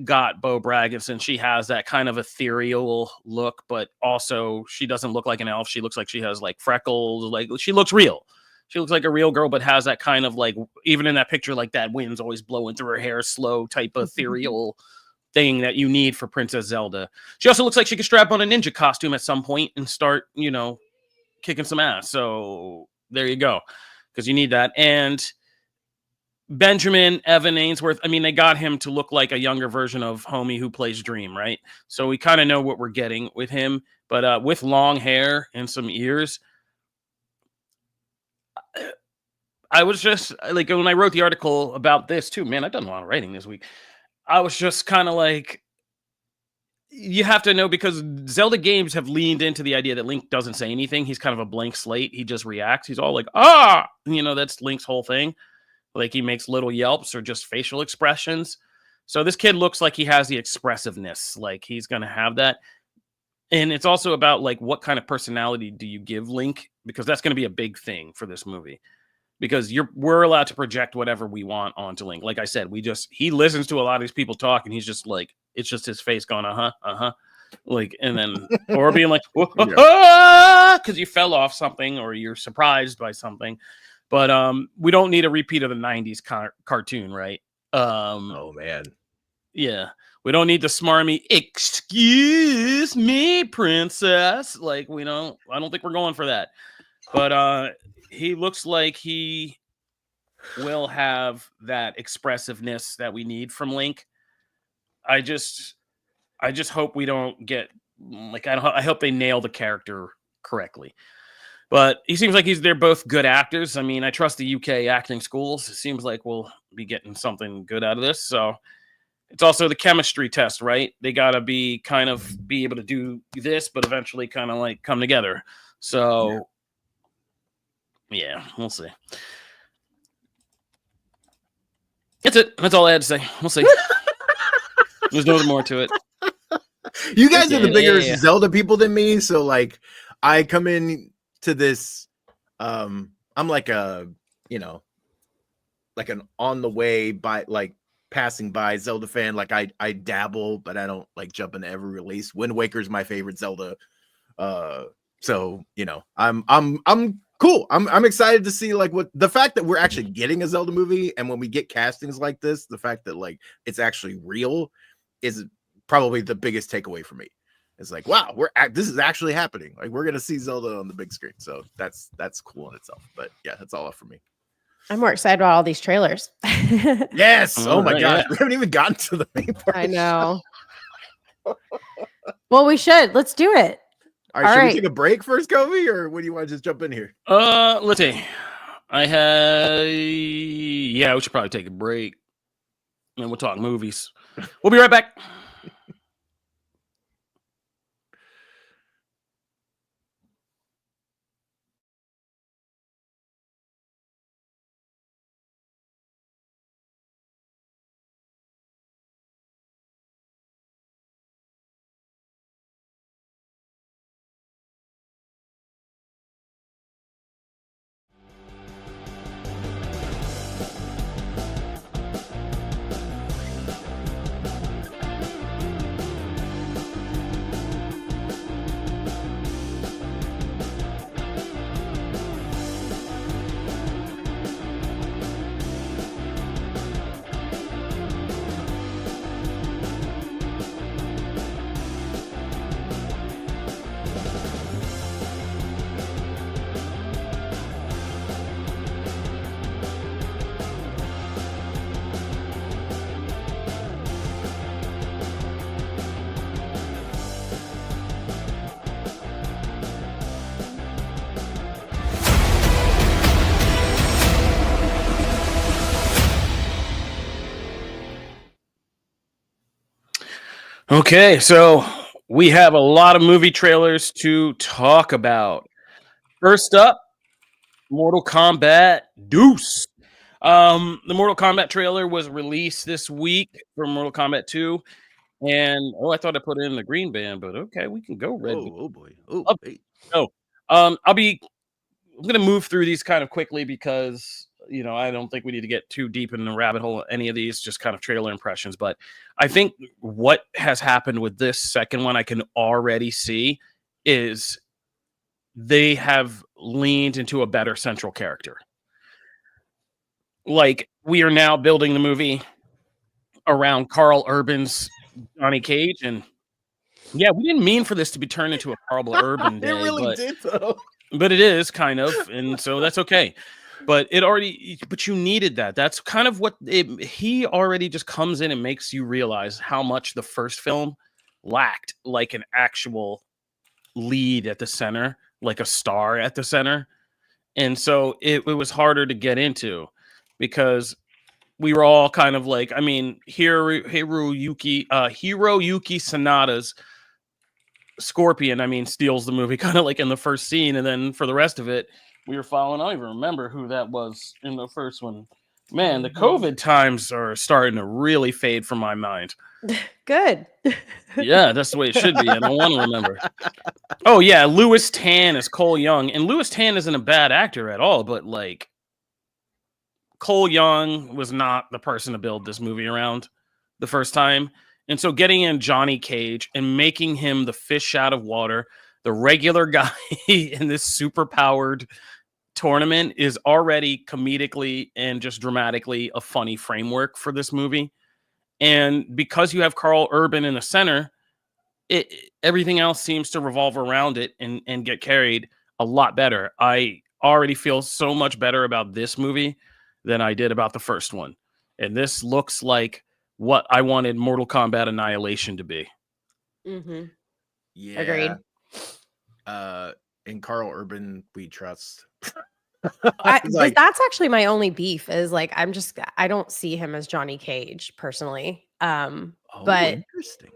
got Bo Bragason. She has that kind of ethereal look, but also she doesn't look like an elf. She looks like she has like freckles. Like she looks real. She looks like a real girl, but has that kind of like, even in that picture, like that wind's always blowing through her hair, slow type of ethereal thing that you need for Princess Zelda. She also looks like she could strap on a ninja costume at some point and start, you know, kicking some ass. So there you go, because you need that. And Benjamin Evan Ainsworth, I mean, they got him to look like a younger version of Homie who plays Dream, right? So we kind of know what we're getting with him, but with long hair and some ears, I was just like, when I wrote the article about this too, man, I've done a lot of writing this week. I was just kind of like, you have to know, because Zelda games have leaned into the idea that Link doesn't say anything. He's kind of a blank slate. He just reacts. He's all like, ah, that's Link's whole thing. Like, he makes little yelps or just facial expressions. So this kid looks like he has the expressiveness. Like, he's going to have that. And it's also about, like, what kind of personality do you give Link? Because that's going to be a big thing for this movie. Because we're allowed to project whatever we want onto Link. Like I said, he listens to a lot of these people talk, and he's just like, it's just his face going, like, and then, or being like, because you fell off something or you're surprised by something. But we don't need a repeat of the 90s cartoon, right? Oh man. Yeah. We don't need the smarmy, excuse me, princess. Like, I don't think we're going for that. But he looks like he will have that expressiveness that we need from Link. I just hope we don't get, like, I hope they nail the character correctly. But he seems like they're both good actors. I mean, I trust the UK acting schools. It seems like we'll be getting something good out of this. So it's also the chemistry test, right? They got to be able to do this, but eventually kind of like come together. So yeah, we'll see. That's it. That's all I had to say. We'll see. There's no more to it. You guys are the bigger Zelda people than me, so like I come in to this I'm like like an on the way by, like, passing by Zelda fan. Like I dabble, but I don't like jump into every release. Wind Waker's my favorite Zelda. So I'm cool. I'm excited to see, like, what the fact that we're actually getting a Zelda movie, and when we get castings like this, the fact that, like, it's actually real is probably the biggest takeaway for me. It's like, wow, this is actually happening. Like, we're gonna see Zelda on the big screen. So that's cool in itself. But yeah, that's all for me. I'm more excited about all these trailers. Yes. Oh my gosh. Yeah. We haven't even gotten to the main part. I know. Well, we should. Let's do it. All right. Should we take a break first, Kobe, or what do you want to just jump in here? Let's see. We should probably take a break. And we'll talk movies. We'll be right back. Okay, so we have a lot of movie trailers to talk about. First up, Mortal Kombat Deuce. The Mortal Kombat trailer was released this week for Mortal Kombat 2. And I thought I put it in the green band, but okay, we can go red. Oh boy. Oh, hey. I'm gonna move through these kind of quickly because I don't think we need to get too deep in the rabbit hole of any of these, just kind of trailer impressions. But I think what has happened with this second one, I can already see, is they have leaned into a better central character. Like, we are now building the movie around Carl Urban's Johnny Cage, and yeah, we didn't mean for this to be turned into a Carl Urban day. It really did, though. But it is kind of, and so that's okay. But you needed that. That's kind of what he already just comes in and makes you realize how much the first film lacked, like an actual lead at the center, like a star at the center. And so it was harder to get into because we were all kind of like, I mean, Hiroyuki Sanada's Scorpion, I mean, steals the movie kind of like in the first scene. And then for the rest of it, we were following. I don't even remember who that was in the first one. Man, the COVID times are starting to really fade from my mind. Good. Yeah, that's the way it should be. I don't want to remember. Oh, yeah. Louis Tan is Cole Young. And Louis Tan isn't a bad actor at all, but like Cole Young was not the person to build this movie around the first time. And so getting in Johnny Cage and making him the fish out of water, the regular guy in this super powered tournament is already comedically and just dramatically a funny framework for this movie. And because you have Carl Urban in the center, everything else seems to revolve around it and get carried a lot better. I already feel so much better about this movie than I did about the first one. And this looks like what I wanted Mortal Kombat Annihilation to be. Mm-hmm. Yeah. Agreed. In Carl Urban, we trust. That's actually my only beef is like, I don't see him as Johnny Cage personally. But interesting.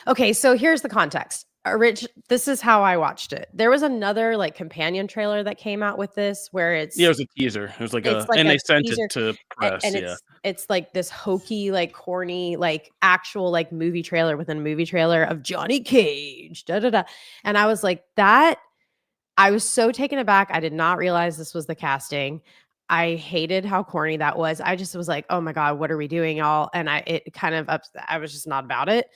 Okay, so here's the context. Rich, this is how I watched it. There was another like companion trailer that came out with this where it was a teaser. It was and they sent it to press. And it's like this hokey, like corny, like actual like movie trailer within a movie trailer of Johnny Cage. And I was like, I was so taken aback. I did not realize this was the casting. I hated how corny that was. I just was like, oh my God, what are we doing, y'all? And I was just not about it.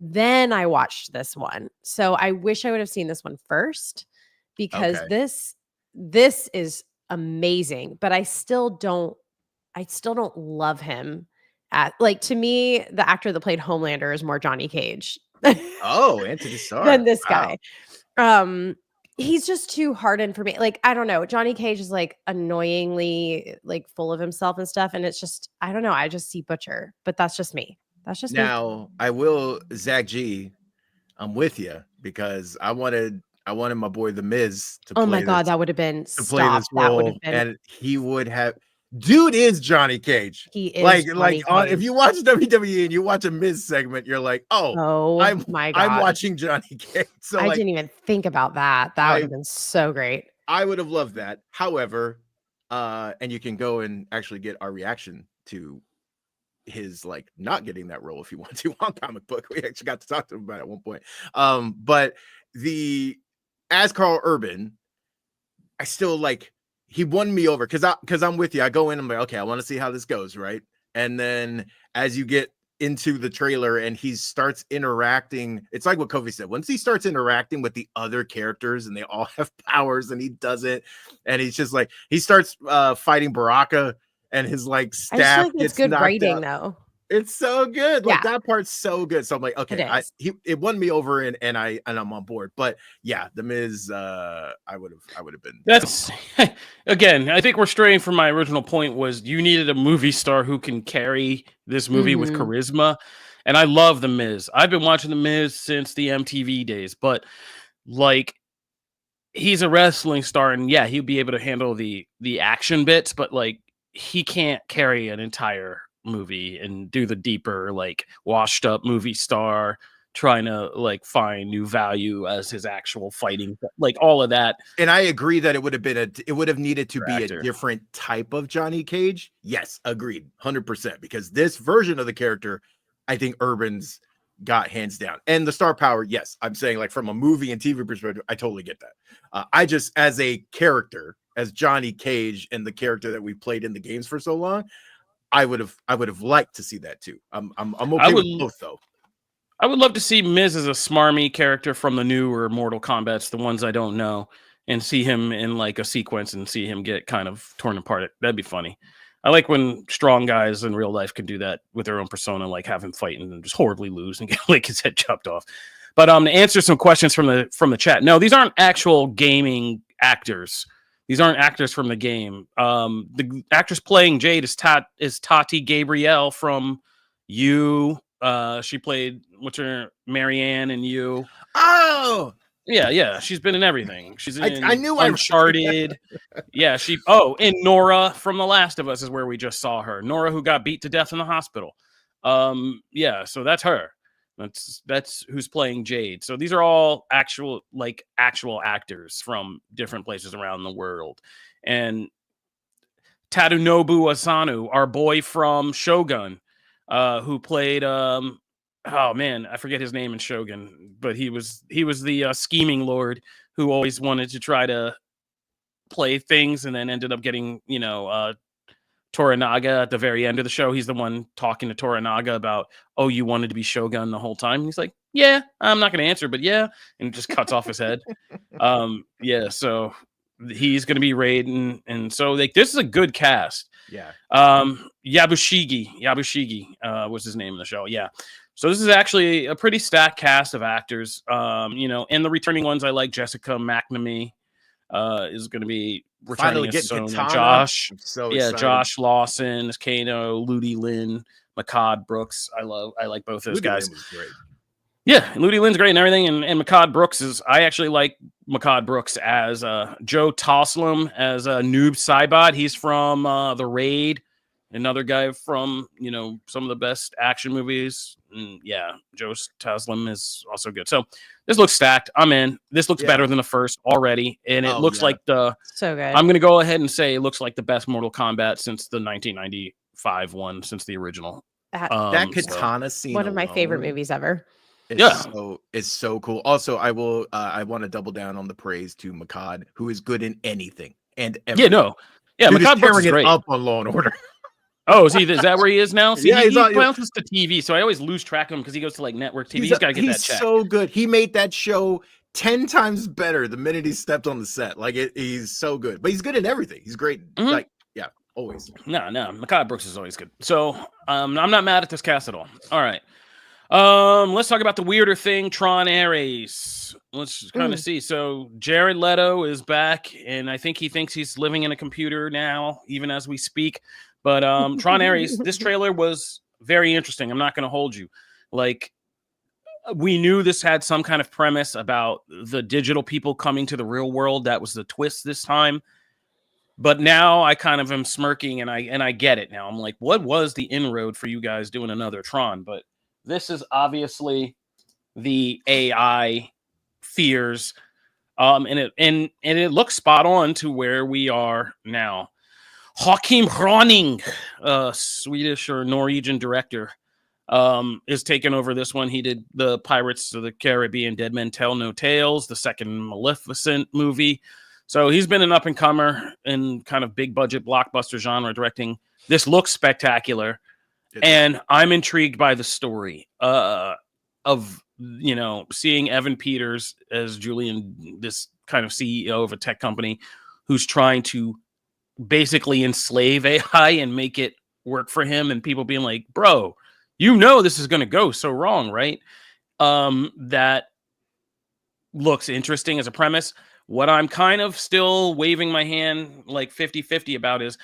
Then I watched this one. So I wish I would have seen this one first because this is amazing, but I still don't love him. To me, the actor that played Homelander is more Johnny Cage. Anthony Starr than this guy. He's just too hardened for me. Like, I don't know. Johnny Cage is like annoyingly like full of himself and stuff. And it's just, I don't know. I just see Butcher, but that's just me. That's just now. I will, Zach G. I'm with you because I wanted my boy The Miz to. Oh my God, that would have been play this role, and he would have. Dude is Johnny Cage. He is if you watch WWE and you watch a Miz segment, you're like, my God, I'm watching Johnny Cage. So I didn't even think about that. That would have been so great. I would have loved that. However, and you can go and actually get our reaction to his like not getting that role if you want to on Comic Book. We actually got to talk to him about it at one point. But as Carl Urban, I still like he won me over because I'm with you. I go in, I'm like, okay, I want to see how this goes, right? And then as you get into the trailer and he starts interacting, it's like what Kofi said. Once he starts interacting with the other characters and they all have powers and he doesn't, and he's just like he starts fighting Baraka. And his like staff gets good writing though. It's so good. Like that part's so good. So I'm like, okay, it won me over and I'm on board. But yeah, The Miz, I would have been. That's again, I think we're straying from my original point was you needed a movie star who can carry this movie with charisma. And I love The Miz. I've been watching The Miz since the MTV days, but like he's a wrestling star and yeah, he'll be able to handle the action bits, but like he can't carry an entire movie and do the deeper, like washed up movie star trying to like find new value as his actual fighting, like all of that. And I agree that it would have needed to be a different type of Johnny Cage. Yes, agreed, 100%. Because this version of the character, I think Urban's got hands down. And the star power, yes, I'm saying like from a movie and TV perspective, I totally get that. I just as a character. As Johnny Cage and the character that we played in the games for so long, I would have liked to see that too. I'm okay with both though. I would love to see Miz as a smarmy character from the newer Mortal Kombat's, the ones I don't know, and see him in like a sequence and see him get kind of torn apart. That'd be funny. I like when strong guys in real life can do that with their own persona, like have him fight and just horribly lose and get like his head chopped off. But to answer some questions from the chat. No, these aren't actual gaming actors. These aren't actors from the game. The actress playing Jade is Tati Gabrielle from You. She played Marianne in You. Oh, Yeah. She's been in everything. She's in I knew Uncharted. Yeah, and Nora from The Last of Us is where we just saw her. Nora, who got beat to death in the hospital. Yeah, so that's her. That's who's playing Jade. So these are all actual actors from different places around the world. And Tadanobu Asano, our boy from Shogun, who played oh man, I forget his name in Shogun, but he was the scheming lord who always wanted to try to play things and then ended up getting, Toranaga at the very end of the show. He's the one talking to Toranaga about, oh, you wanted to be Shogun the whole time. And he's like, yeah, I'm not going to answer, but yeah. And just cuts off his head. Yeah. So he's going to be Raiden. And so this is a good cast. Yeah. Yabushige was his name in the show. Yeah. So this is actually a pretty stacked cast of actors. And the returning ones I like. Jessica McNamee is going to be returning as Sona. Josh. Josh Lawson as Kano, Ludi Lin, Makad Brooks. I like both those guys. Lin was great. Yeah, Ludi Lin's great and everything. And Makad Brooks I actually like Makad Brooks as Joe Toslam as Noob Saibot. He's from The Raid, another guy from some of the best action movies. And yeah, Joe Toslam is also good. So this looks stacked. I'm in. This looks better than the first already, and it looks like so good. I'm going to go ahead and say it looks like the best Mortal Kombat since the 1995 one, since the original. That katana scene, one of my favorite movies ever. It's so cool. Also, I want to double down on the praise to Makad, who is good in anything and everything. Makad Brooks is great. Up on Law and Order. Oh, is that where he is now? See, he on, bounces to TV, so I always lose track of him because he goes to network TV. He's got to get that check. He's so good. He made that show 10 times better the minute he stepped on the set. He's so good, but he's good in everything. He's great. Mm-hmm. Always. No, Makad Brooks is always good. So I'm not mad at this cast at all. All right. Let's talk about the weirder thing, Tron Ares. Let's kind of see. So Jared Leto is back, and I think he thinks he's living in a computer now, even as we speak. But Tron Ares, this trailer was very interesting. I'm not going to hold you. We knew this had some kind of premise about the digital people coming to the real world. That was the twist this time. But now I kind of am smirking, and I get it now. I'm like, what was the inroad for you guys doing another Tron? But this is obviously the AI fears, and it looks spot on to where we are now. Joachim Ronning, Swedish or Norwegian director, is taking over this one. He did the Pirates of the Caribbean, Dead Men Tell No Tales, the second Maleficent movie. So he's been an up-and-comer in kind of big-budget blockbuster genre directing. This looks spectacular, and I'm intrigued by the story of seeing Evan Peters as Julian, this kind of CEO of a tech company who's trying to basically enslave AI and make it work for him, and people being like, bro, this is going to go so wrong, right? That looks interesting as a premise. What I'm kind of still waving my hand 50-50 about is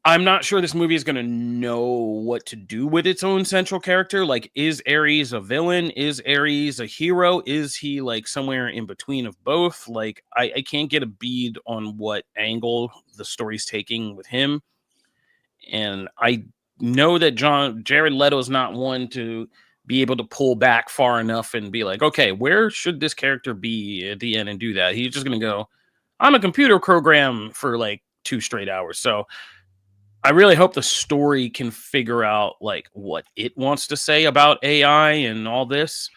I'm not sure this movie is going to know what to do with its own central character. Is Ares a villain? Is Ares a hero? Is he somewhere in between of both? I can't get a bead on what angle the story's taking with him. And I know that Jared Leto is not one to be able to pull back far enough and be like, okay, where should this character be at the end and do that? He's just going to go, I'm a computer program for 2 straight hours. So I really hope the story can figure out what it wants to say about AI and all this.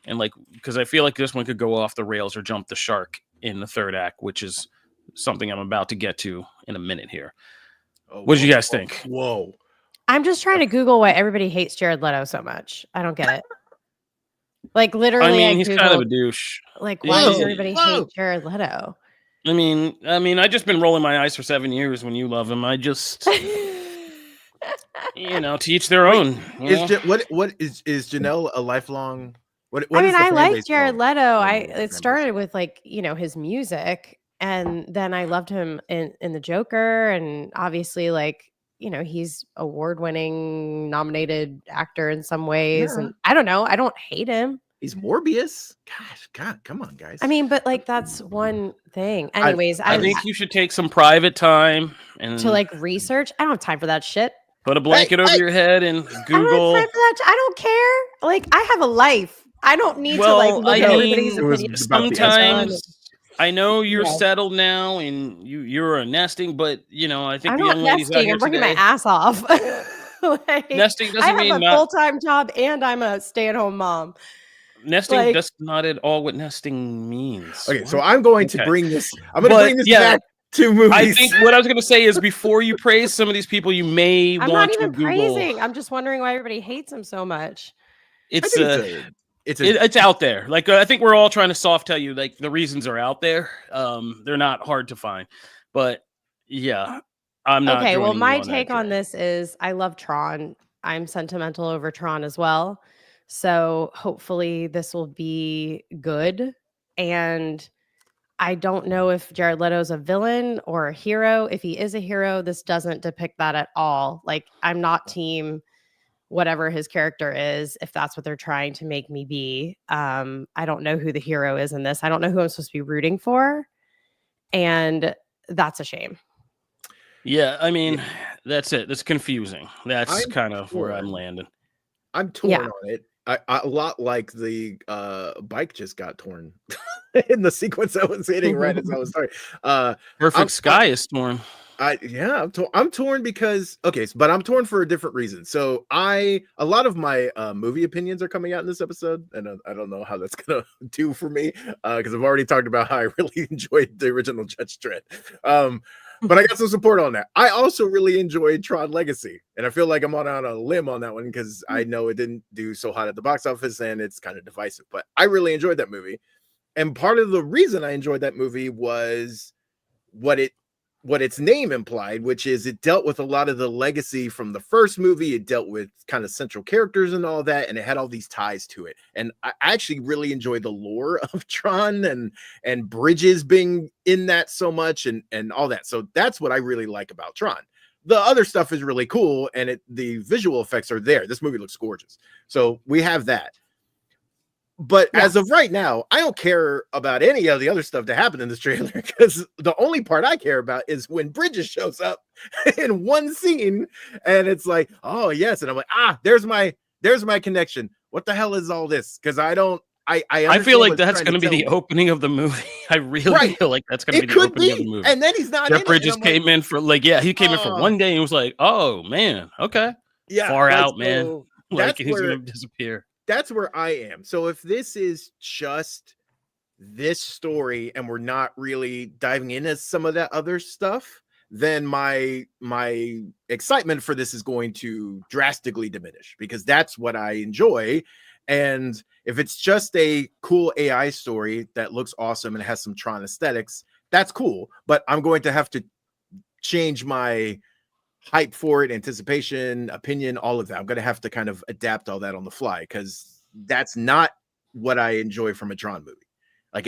And because I feel like this one could go off the rails or jump the shark in the third act, which is something I'm about to get to in a minute here. What did you guys think? Whoa. I'm just trying to Google why everybody hates Jared Leto so much. I don't get it. Literally, he's kind of a douche. Why does everybody hate Jared Leto? I just been rolling my eyes for 7 years when you love him. I just, to each their own. What is Janelle a lifelong? I like Jared Leto. It started with his music, and then I loved him in The Joker, and obviously he's award-winning nominated actor in some ways. Yeah. And I don't know. I don't hate him. He's Morbius. Gosh, God, come on, guys. I mean, but like that's one thing. Anyways, I think you should take some private time and to like research. I don't have time for that shit. Put a blanket over your head and Google. I don't have time for that. I don't care. Like I have a life. I don't need to like look at everybody's opinion. Sometimes I know you're settled now and you're a nesting, but you know I think I'm the young ladies out here I'm working today, my ass off. Like, nesting doesn't mean I have a full-time job and I'm a stay-at-home mom. Nesting that's not at all what nesting means. Okay, so I'm going to bring this. I'm going to bring this back to movies. I think what I was going to say is before you praise some of these people, you may want to Google. I'm not even praising. I'm just wondering why everybody hates him so much. It's out there. Like I think we're all trying to soft tell you like the reasons are out there. They're not hard to find, but yeah, I'm not. Okay, well, my take on this is I love Tron. I'm sentimental over Tron as well. So hopefully this will be good. And I don't know if Jared Leto's a villain or a hero. If he is a hero, this doesn't depict that at all. Like I'm not team whatever his character is, if that's what they're trying to make me be. I don't know who the hero is in this. I don't know who I'm supposed to be rooting for. And that's a shame. Yeah, I mean, that's it. That's confusing. That's kind of where I'm landing. I'm torn on it. A lot like the bike just got torn in the sequence I was hitting right as I was starting. Perfect Sky is torn. I'm torn because but I'm torn for a different reason. So a lot of my movie opinions are coming out in this episode, and I don't know how that's gonna do for me because I've already talked about how I really enjoyed the original Judge Dredd. But I got some support on that. I also really enjoyed Tron Legacy, and I feel like I'm on a limb on that one because I know it didn't do so hot at the box office and it's kind of divisive. But I really enjoyed that movie, and part of the reason I enjoyed that movie was what its name implied, which is it dealt with a lot of the legacy from the first movie. It dealt with kind of central characters and all that, and it had all these ties to it. And I actually really enjoyed the lore of Tron and Bridges being in that so much and all that. So that's what I really like about Tron. The other stuff is really cool, and the visual effects are there. This movie looks gorgeous. So we have that. But as of right now, I don't care about any of the other stuff that happened in this trailer because the only part I care about is when Bridges shows up in one scene and it's like, oh yes, and I'm like, there's my connection. What the hell is all this? Because I feel like that's going to be the opening of the movie. I really feel like that's going to be the opening of the movie. And then he's not. Jeff Bridges came in for he came in for one day and was like, oh man, okay, far out, man. Like he's going to disappear. That's where I am. So if this is just this story and we're not really diving into some of that other stuff, then my excitement for this is going to drastically diminish because that's what I enjoy. And if it's just a cool AI story that looks awesome and has some Tron aesthetics, that's cool. But I'm going to have to change my hype for it, anticipation, opinion, all of that. I'm going to have to kind of adapt all that on the fly because that's not what I enjoy from a Tron movie. Like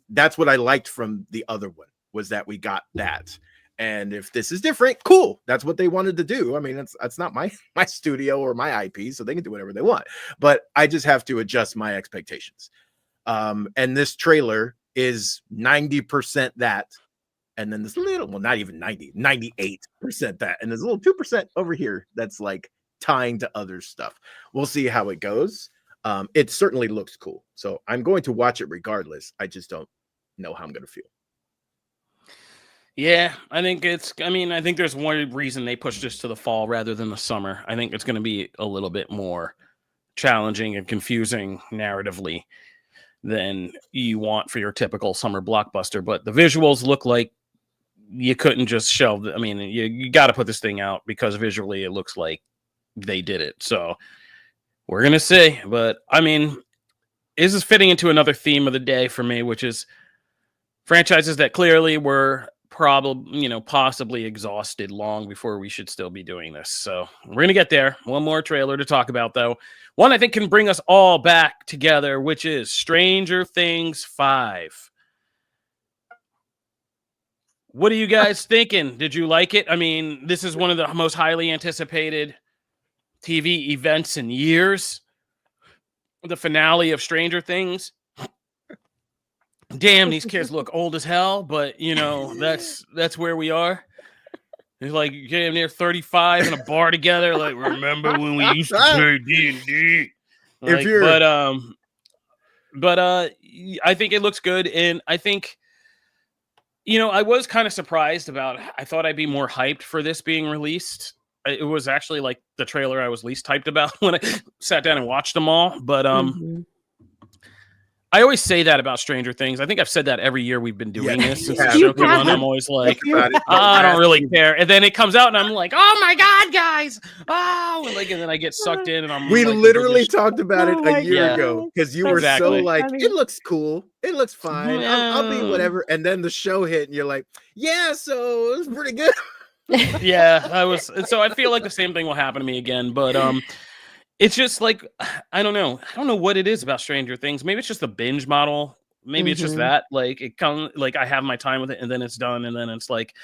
that's what I liked from the other one was that we got that. And if this is different, cool. That's what they wanted to do. I mean, that's not my studio or my IP, so they can do whatever they want. But I just have to adjust my expectations. And this trailer is 90% that. And then this little, well, not even 90, 98% that. And there's a little 2% over here that's like tying to other stuff. We'll see how it goes. It certainly looks cool. So I'm going to watch it regardless. I just don't know how I'm going to feel. Yeah, I think there's one reason they pushed this to the fall rather than the summer. I think it's going to be a little bit more challenging and confusing narratively than you want for your typical summer blockbuster. But the visuals look like you couldn't just shelve it. I mean, you got to put this thing out because visually it looks like they did it. So we're going to see. But I mean, this is fitting into another theme of the day for me, which is franchises that clearly were possibly exhausted long before we should still be doing this. So we're going to get there. One more trailer to talk about, though. One I think can bring us all back together, which is Stranger Things 5. What are you guys thinking? Did you like it? I mean, this is one of the most highly anticipated TV events in years. the finale of Stranger Things. Damn, these kids look old as hell, but you know, that's where we are. It's like damn near 35 in a bar together. Like, remember when we used to play D&D? Like, but I think it looks good, and I think, you know, I was kind of surprised about. I thought I'd be more hyped for this being released. It was actually like the trailer I was least hyped about when I sat down and watched them all. But I always say that about Stranger Things. I think I've said that every year we've been doing this since the show came on. I'm always like, I don't really care. And then it comes out and I'm like, oh my God, guys. Oh, and then I get sucked in and I'm We like, literally taled about it a year ago because you were so like, funny. it looks cool. It looks fine. I'll be whatever. And then the show hit and you're like, yeah, so it was pretty good. Yeah, I was. So I feel like the same thing will happen to me again. But it's just like, I don't know what it is about Stranger Things. Maybe it's just the binge model. Maybe it's just that, like, it comes, like, I have my time with it and then it's done, and then it's like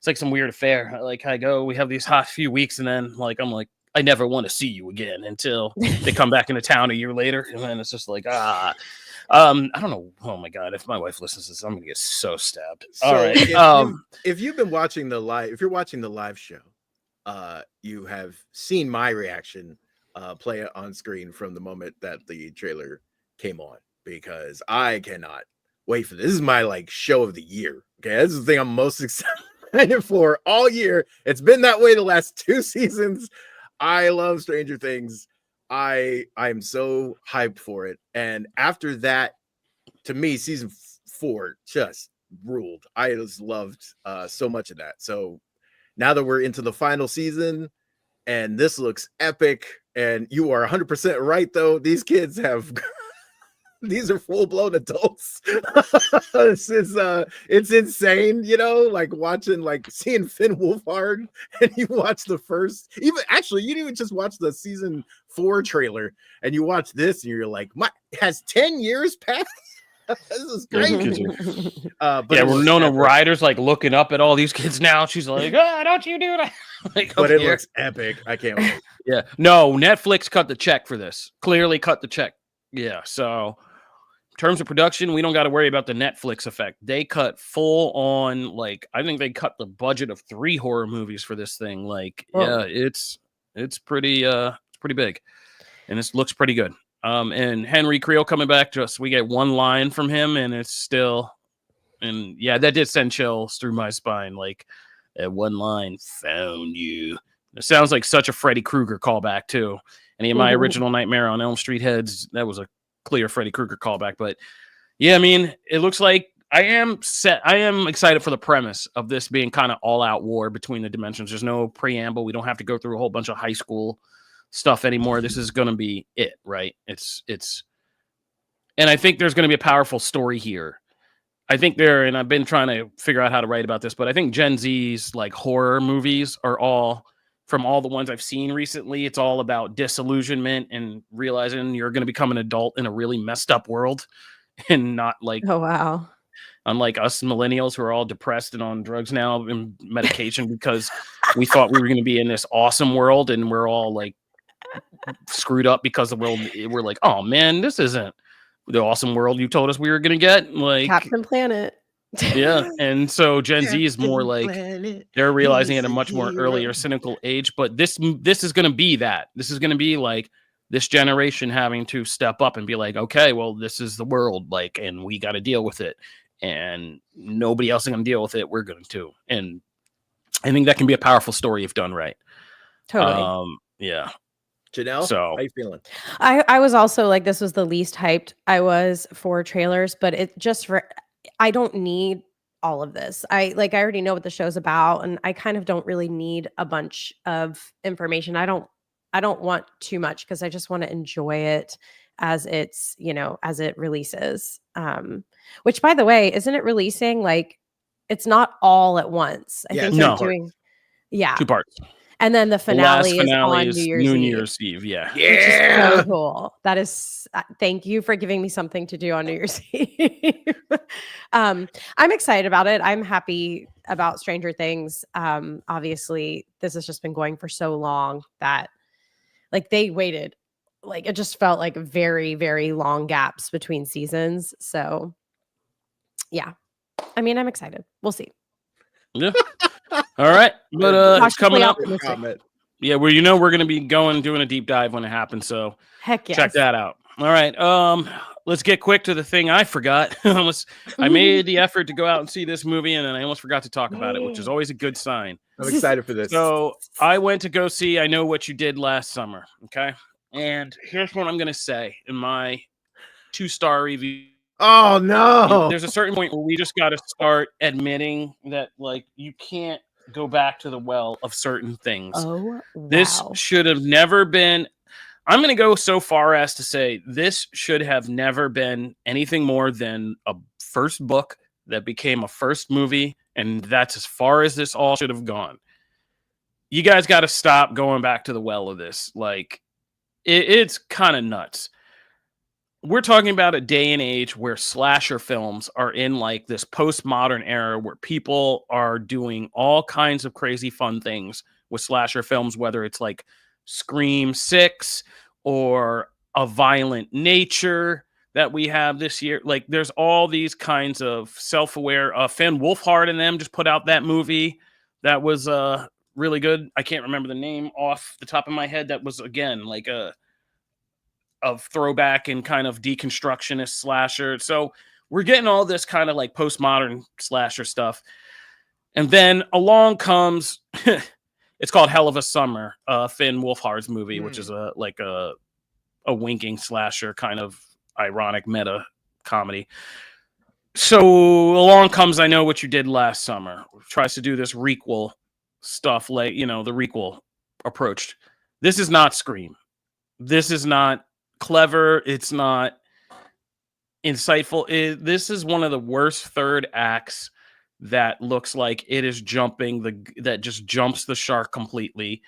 some weird affair. Like, I go, we have these hot few weeks, and then like I'm like, I never want to see you again until they come back into town a year later, and then it's just like I don't know. Oh my God, if my wife listens to this, I'm gonna get so stabbed. So all right. If you've been watching if you're watching the live show, you have seen my reaction play it on screen from the moment that the trailer came on, because I cannot wait for this. This is my like show of the year. Okay, this is the thing I'm most excited for all year. It's been that way the last 2 seasons. I love Stranger Things. I'm so hyped for it. And after that, to me, season 4 just ruled. I just loved so much of that. So now that we're into the final season, and this looks epic, and you are 100% right, though. These kids have these are full-blown adults. It's insane, you know, like seeing Finn Wolfhard, and you watch the first, you didn't even just watch the season 4 trailer, and you watch this and you're like, has 10 years passed? This is crazy. But yeah, Winona Ryder's like looking up at all these kids now. She's like, don't you do that? Like, but it looks epic. I can't wait. Yeah. No, Netflix cut the check for this. Clearly cut the check. Yeah. So in terms of production, we don't got to worry about the Netflix effect. They cut full on, like, I think they cut the budget of 3 horror movies for this thing. Like, yeah, it's pretty big. And this looks pretty good. And Henry Creel coming back, we get one line from him, and it's still, and yeah, that did send chills through my spine. Like, that one line, found you. It sounds like such a Freddy Krueger callback too. And in my original Nightmare on Elm Street heads, that was a clear Freddy Krueger callback. But yeah, I mean, it looks like I am excited for the premise of this being kind of all out war between the dimensions. There's no preamble. We don't have to go through a whole bunch of high school stuff anymore. This is going to be it, right? It's, and I think there's going to be a powerful story here. I think and I've been trying to figure out how to write about this, but I think Gen Z's like horror movies are all, from all the ones I've seen recently, it's all about disillusionment and realizing you're going to become an adult in a really messed up world, and not like, oh wow, unlike us millennials who are all depressed and on drugs now and medication because we thought we were going to be in this awesome world, and we're all like screwed up because the world, we're like, oh man, this isn't the awesome world you told us we were going to get. Like Captain Planet. Yeah. And so Gen Z is more like, they're realizing at a much more earlier cynical age, but this is going to be that. This is going to be like this generation having to step up and be like, okay, well, this is the world, like, and we got to deal with it, and nobody else is going to deal with it. We're going to. And I think that can be a powerful story if done right. Totally. Yeah. Janelle, so how you feeling? I was also like, this was the least hyped I was for trailers, but it just I don't need all of this. I already know what the show's about, and I kind of don't really need a bunch of information. I don't want too much, because I just want to enjoy it as it's, as it releases. Which, by the way, isn't it releasing like, it's not all at once? I think they're doing 2 parts. And then the finale is on New Year's Eve. Yeah. Which is so cool. That is, thank you for giving me something to do on New Year's Eve. I'm excited about it. I'm happy about Stranger Things. Obviously, this has just been going for so long that, like, they waited like it just felt like very, very long gaps between seasons. So yeah, I mean, I'm excited. We'll see. Yeah. All right, but it's coming up. Yeah, well, we're going to be doing a deep dive when it happens. So heck yes. Check that out. All right. Let's get quick to the thing I forgot. I made the effort to go out and see this movie, and then I almost forgot to talk about it, which is always a good sign. I'm excited for this. So I went to go see I Know What You Did Last Summer. Okay. And here's what I'm going to say in my 2-star review. Oh, no. There's a certain point where we just got to start admitting that, like, you can't go back to the well of certain things. Oh, wow. This should have never been. I'm going to go so far as to say this should have never been anything more than a first book that became a first movie, and that's as far as this all should have gone. You guys got to stop going back to the well of this. Like, it's kind of nuts. We're talking about a day and age where slasher films are in like this postmodern era where people are doing all kinds of crazy fun things with slasher films, whether it's like Scream 6 or A Violent Nature that we have this year. Like, there's all these kinds of self-aware. Finn Wolfhard and them just put out that movie that was really good. I can't remember the name off the top of my head. That was, again, like a throwback and kind of deconstructionist slasher. So we're getting all this kind of like postmodern slasher stuff. And then along comes... It's called Hell of a Summer, Finn Wolfhard's movie, which is a winking slasher, kind of ironic meta comedy. So along comes I Know What You Did Last Summer. Tries to do this requel stuff, like, the requel approach. This is not Scream. This is not clever. It's not insightful. This is one of the worst third acts that looks like it is that just jumps the shark completely,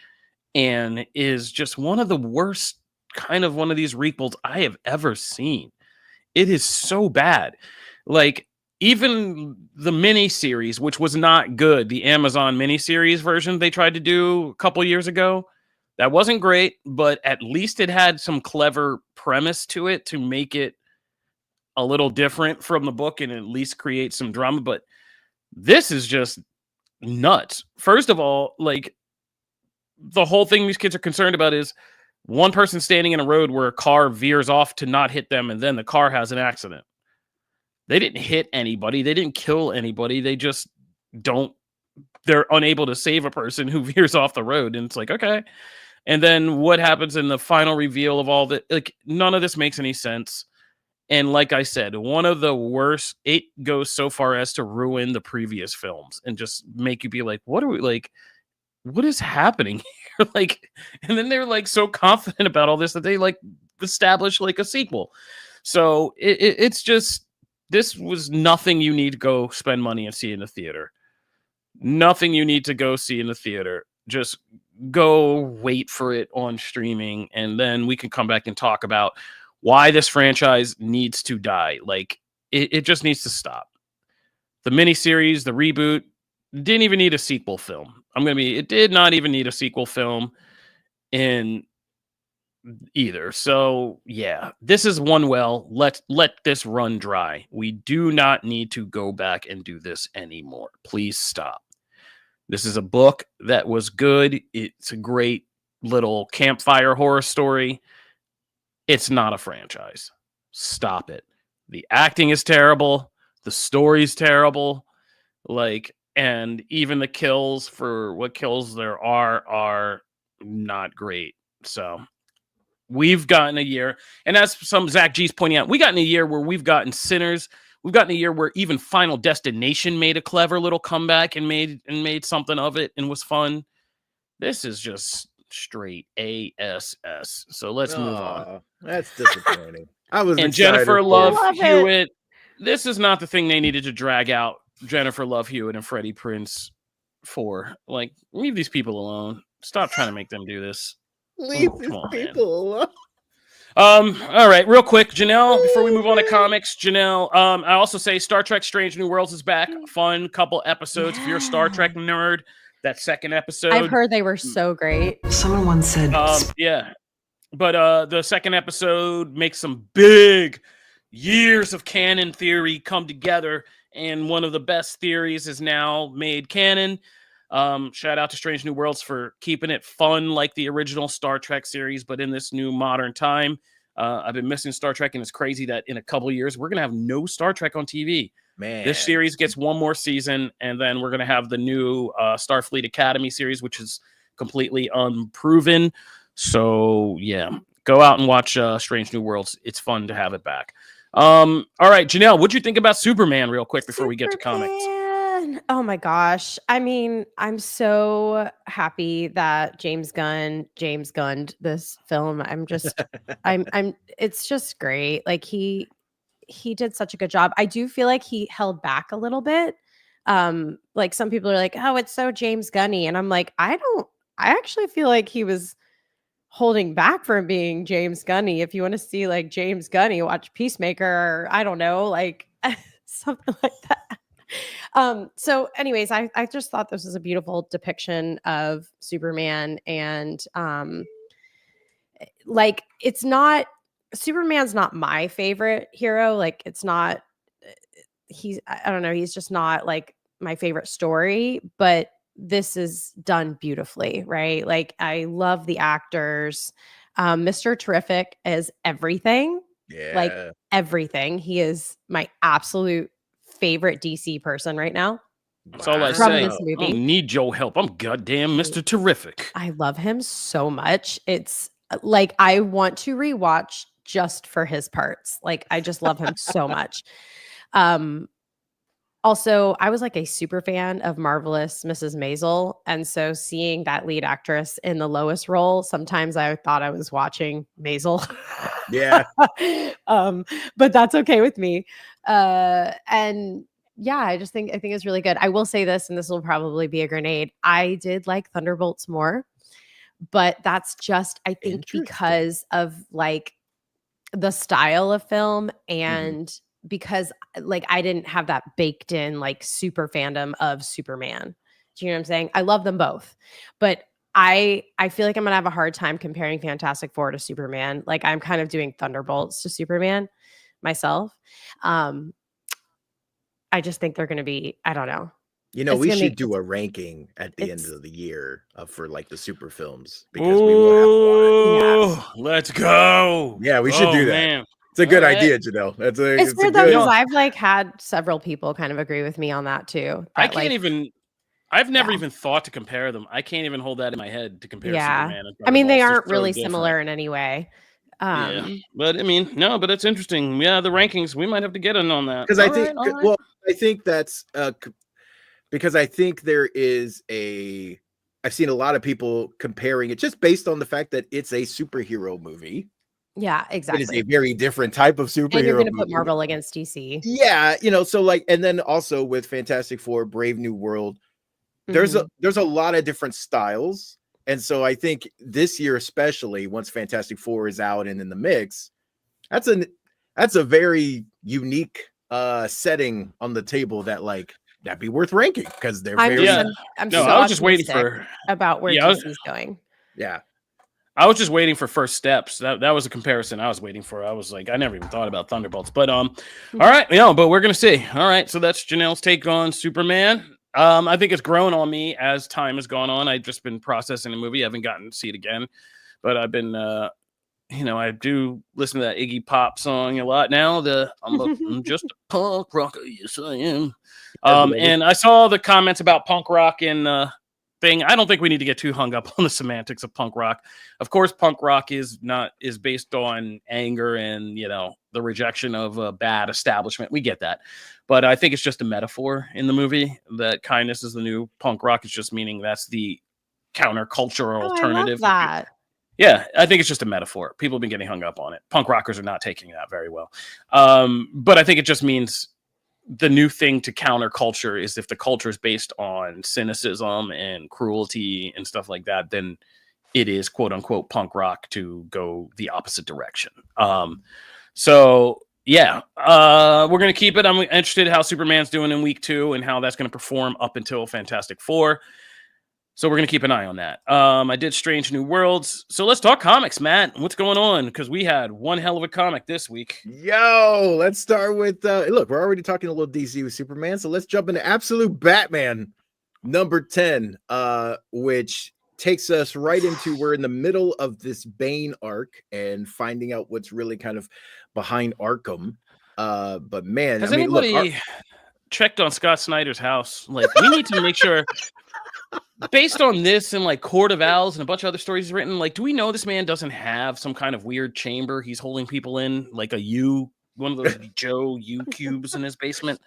and is just one of the worst kind of one of these requels I have ever seen. It is so bad. Like, even the miniseries, which was not good, the Amazon miniseries version they tried to do a couple years ago, that wasn't great, but at least it had some clever premise to it to make it a little different from the book and at least create some drama. But this is just nuts. First of all, like, the whole thing these kids are concerned about is one person standing in a road where a car veers off to not hit them, and then the car has an accident. They didn't hit anybody. They didn't kill anybody. They just they're unable to save a person who veers off the road. And it's like, okay. And then what happens in the final reveal of all that? Like, none of this makes any sense. And like I said, one of the worst, it goes so far as to ruin the previous films and just make you be like, what is happening here? Like, and then they're like so confident about all this that they like establish like a sequel. So it's just, this was nothing you need to go spend money and see in the theater. Nothing you need to go see in the theater. Just go wait for it on streaming, and then we can come back and talk about why this franchise needs to die. Like, it just needs to stop. The miniseries, the reboot, didn't even need a sequel film. It did not even need a sequel film in either. So yeah, this is one well. Let this run dry. We do not need to go back and do this anymore. Please stop. This is a book that was good. It's a great little campfire horror story. It's not a franchise. Stop it. The acting is terrible. The story's terrible. Like, and even the kills, for what kills there are not great. So we've gotten a year, and as some Zach G's pointing out, we got in a year where we've gotten Sinners. We've gotten a year where even Final Destination made a clever little comeback and made something of it and was fun. This is just straight ASS. So let's move on. That's disappointing. I was and Jennifer Love Hewitt. This is not the thing they needed to drag out Jennifer Love Hewitt and Freddie Prinze for. Like, leave these people alone. Stop trying to make them do this. Leave these people alone. All right, real quick, Janelle, before we move on to comics, Janelle, I also say Star Trek Strange New Worlds is back. Fun couple episodes. If you're a Star Trek nerd, that second episode. I've heard they were so great. Someone once said, yeah. But the second episode makes some big years of canon theory come together, and one of the best theories is now made canon. Shout out to Strange New Worlds for keeping it fun like the original Star Trek series, but in this new modern time. I've been missing Star Trek, and it's crazy that in a couple of years, we're going to have no Star Trek on TV. Man. This series gets one more season, and then we're going to have the new Starfleet Academy series, which is completely unproven. So, yeah, go out and watch Strange New Worlds. It's fun to have it back. All right, Janelle, what'd you think about Superman real quick before we get to comics? Oh my gosh. I mean, I'm so happy that James Gunned this film. It's just great. Like he did such a good job. I do feel like he held back a little bit. Like some people are like, oh, it's so James Gunny. And I'm like, I actually feel like he was holding back from being James Gunny. If you want to see like James Gunny, watch Peacemaker, or I don't know, like something like that. So anyways, I just thought this was a beautiful depiction of Superman, and like Superman's not my favorite hero. Like it's not, I don't know, he's just not like my favorite story, but this is done beautifully, right? Like I love the actors. Mr. Terrific is everything. Yeah. Like everything. He is my absolute favorite DC person right now. That's all I from say. This movie. I don't need your help. I'm goddamn Mr. Terrific. I love him so much. It's like I want to rewatch just for his parts. Like I just love him so much. Also, I was like a super fan of Marvelous Mrs. Maisel. And so seeing that lead actress in the Lois role, sometimes I thought I was watching Maisel. Yeah. But that's okay with me. And yeah, I think it's really good. I will say this, and this will probably be a grenade. I did like Thunderbolts more, but that's just, I think, because of like the style of film and because like I didn't have that baked in like super fandom of Superman. Do you know what I'm saying? I love them both, but I feel like I'm gonna have a hard time comparing Fantastic Four to Superman. Like I'm kind of doing Thunderbolts to Superman myself. I just think they're gonna be, I don't know. You know, we should do a ranking at the end of the year for like the super films because we will have one. Yeah. Let's go. Yeah, we should do that. Man. It's a good idea, Janelle. It's weird though, because I've like had several people kind of agree with me on that too. I can't even. I've never even thought to compare them. I can't even hold that in my head to compare Superman and I mean, they aren't really similar in any way. Yeah, but I mean, no, but it's interesting. Yeah, the rankings, we might have to get in on that. Because I think, well, I think that's because I think there is I've seen a lot of people comparing it just based on the fact that it's a superhero movie. Yeah, exactly. It is a very different type of superhero. And you're going to put Marvel against DC. Yeah, you know, so like, and then also with Fantastic Four, Brave New World, there's a lot of different styles. And so I think this year, especially once Fantastic Four is out and in the mix, that's a very unique setting on the table that'd be worth ranking because they're very. I was just waiting for about where DC's going. Yeah. I was just waiting for first steps. That was a comparison I was waiting for. I was like, I never even thought about Thunderbolts. But all right, but we're gonna see. All right, so that's Janelle's take on Superman. I think it's grown on me as time has gone on. I've just been processing the movie. I haven't gotten to see it again, but I've been I do listen to that Iggy Pop song a lot now. I'm just a punk rocker, yes I am. And I saw the comments about punk rock in thing. I don't think we need to get too hung up on the semantics of punk rock. Of course, punk rock is based on anger and the rejection of a bad establishment. We get that, but I think it's just a metaphor in the movie that kindness is the new punk rock. It's just meaning that's the countercultural alternative. I love that. Yeah, I think it's just a metaphor. People have been getting hung up on it. Punk rockers are not taking that very well, but I think it just means. The new thing to counterculture is if the culture is based on cynicism and cruelty and stuff like that, then it is quote unquote punk rock to go the opposite direction. So yeah, we're going to keep it. I'm interested in how Superman's doing in week 2 and how that's going to perform up until Fantastic Four. So we're going to keep an eye on that. I did Strange New Worlds. So let's talk comics, Matt. What's going on? Because we had one hell of a comic this week. Yo, let's start with, look, we're already talking a little DC with Superman. So let's jump into Absolute Batman number 10, which takes us right into, we're in the middle of this Bane arc and finding out what's really kind of behind Arkham. But man, has anybody checked on Scott Snyder's house? Like, we need to make sure, based on this and like Court of Owls and a bunch of other stories he's written, like, do we know this man doesn't have some kind of weird chamber he's holding people in, like one of those Joe U cubes in his basement?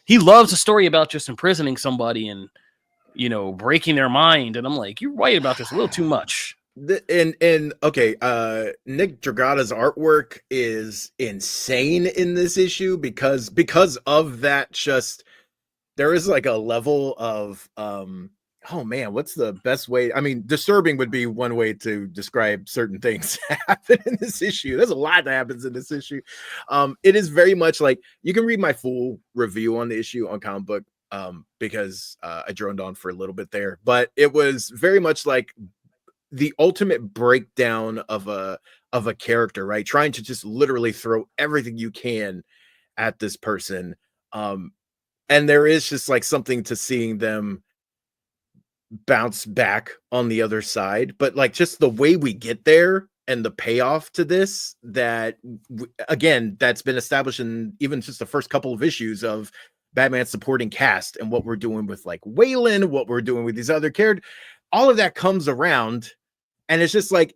He loves a story about just imprisoning somebody and, you know, breaking their mind. And I'm like, you're right about this a little too much. And okay, Nick Dragata's artwork is insane in this issue because of that. Just there is like a level of oh man, what's the best way? I mean, disturbing would be one way to describe certain things that happen in this issue. There's a lot that happens in this issue. It is very much like, you can read my full review on the issue on Comic Book, because I droned on for a little bit there, but it was very much like the ultimate breakdown of a character, right? Trying to just literally throw everything you can at this person. And there is just like something to seeing them bounce back on the other side, but like just the way we get there and the payoff to this, that again, that's been established in even just the first couple of issues of Batman supporting cast and what we're doing with like Waylon, what we're doing with these other characters, all of that comes around. And it's just like,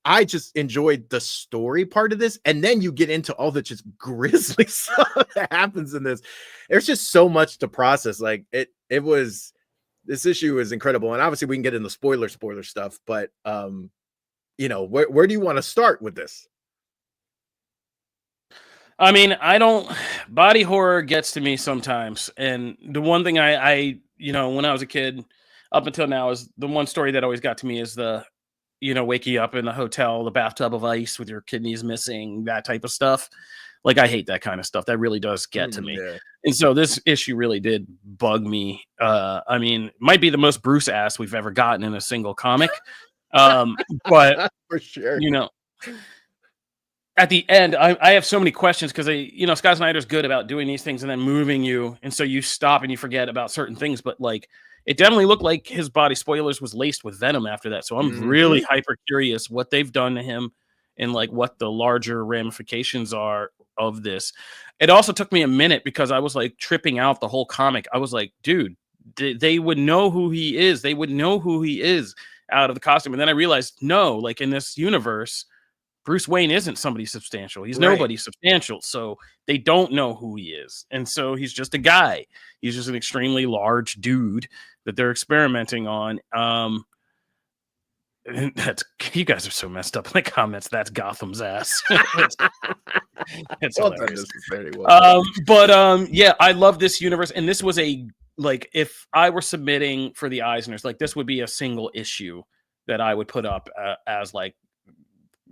I just enjoyed the story part of this. And then you get into all the just grisly stuff that happens in this. There's just so much to process. Like this issue is incredible. And obviously we can get into spoiler stuff, but you know, where do you want to start with this? I mean, body horror gets to me sometimes. And the one thing I you know, when I was a kid up until now, is the one story that always got to me is the, you know, waking up in the hotel, the bathtub of ice with your kidneys missing, that type of stuff. Like, I hate that kind of stuff. That really does get to me. Yeah. And so this issue really did bug me. I mean, it might be the most Bruce ass we've ever gotten in a single comic. But for sure, you know, at the end, I have so many questions because you know, Scott Snyder's good about doing these things and then moving you. And so you stop and you forget about certain things, but like, it definitely looked like his body, spoilers, was laced with venom after that. So I'm really hyper curious what they've done to him and like what the larger ramifications are of this. It also took me a minute because I was like tripping out the whole comic. I was like, dude, they would know who he is. They would know who he is out of the costume. And then I realized, no, like in this universe, Bruce Wayne isn't somebody substantial. He's nobody substantial. So they don't know who he is. And so he's just a guy. He's just an extremely large dude that they're experimenting on. That's, you guys are so messed up in the comments. That's Gotham's ass. It's hilarious. Yeah, I love this universe. And this was like, if I were submitting for the Eisners, like this would be a single issue that I would put up as like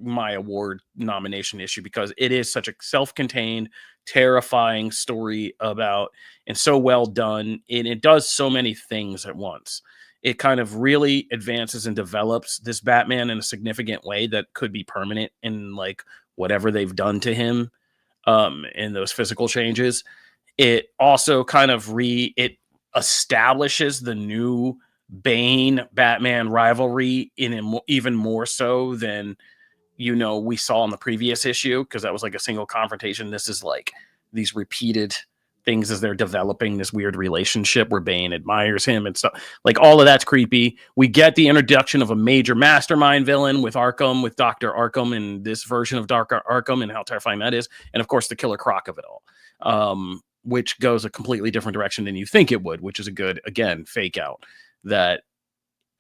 my award nomination issue, because it is such a self-contained, terrifying story about, and so well done, and it does so many things at once. It kind of really advances and develops this Batman in a significant way that could be permanent in like whatever they've done to him in those physical changes. It also kind of it establishes the new Bane Batman rivalry in even more so than, you know, we saw in the previous issue, because that was like a single confrontation. This is like these repeated things as they're developing this weird relationship where Bane admires him and stuff. Like, all of that's creepy. We get the introduction of a major mastermind villain with Arkham, with Dr. Arkham, and this version of Dr. Arkham, and how terrifying that is. And of course, the Killer Croc of it all, which goes a completely different direction than you think it would, which is a good, again, fake out that.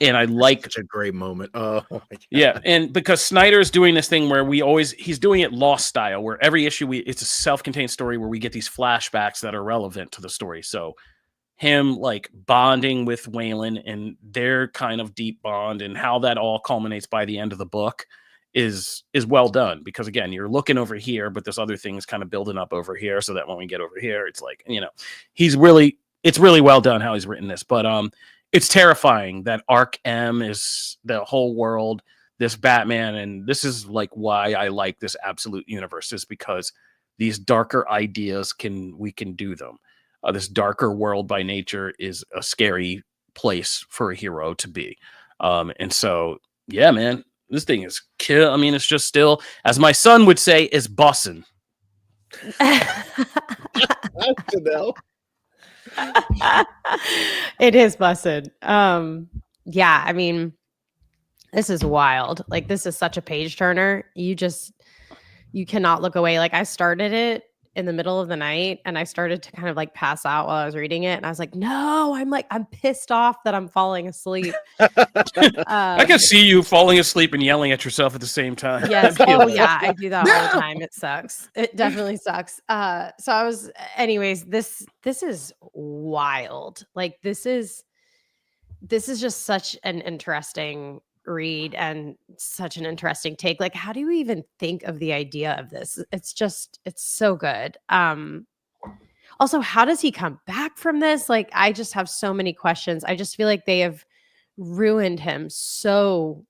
And I like such a great moment. Oh my God. Yeah. And because Snyder's doing this thing where he's doing it Lost style, where every issue it's a self-contained story where we get these flashbacks that are relevant to the story. So him like bonding with Waylon and their kind of deep bond, and how that all culminates by the end of the book is well done, because again, you're looking over here, but this other thing is kind of building up over here, so that when we get over here, it's like, you know, it's really well done how he's written this. But it's terrifying that Arc M is the whole world, this Batman, and this is like why I like this absolute universe, is because these darker ideas we can do them. This darker world by nature is a scary place for a hero to be. And so, yeah, man, this thing is kill. I mean, it's just still, as my son would say, is bussin'. It is busted. Yeah, I mean, this is wild. Like, this is such a page turner. You cannot look away. Like, I started it in the middle of the night and I started to kind of like pass out while I was reading it. And I was like, no, I'm pissed off that I'm falling asleep. I can see you falling asleep and yelling at yourself at the same time. Yes. Oh yeah. I do that all the time. It sucks. It definitely sucks. Anyways, this is wild. Like, this is just such an interesting read and such an interesting take. Like, how do you even think of the idea of this? It's so good. Also, how does he come back from this? Like, I just have so many questions. I just feel like they have ruined him so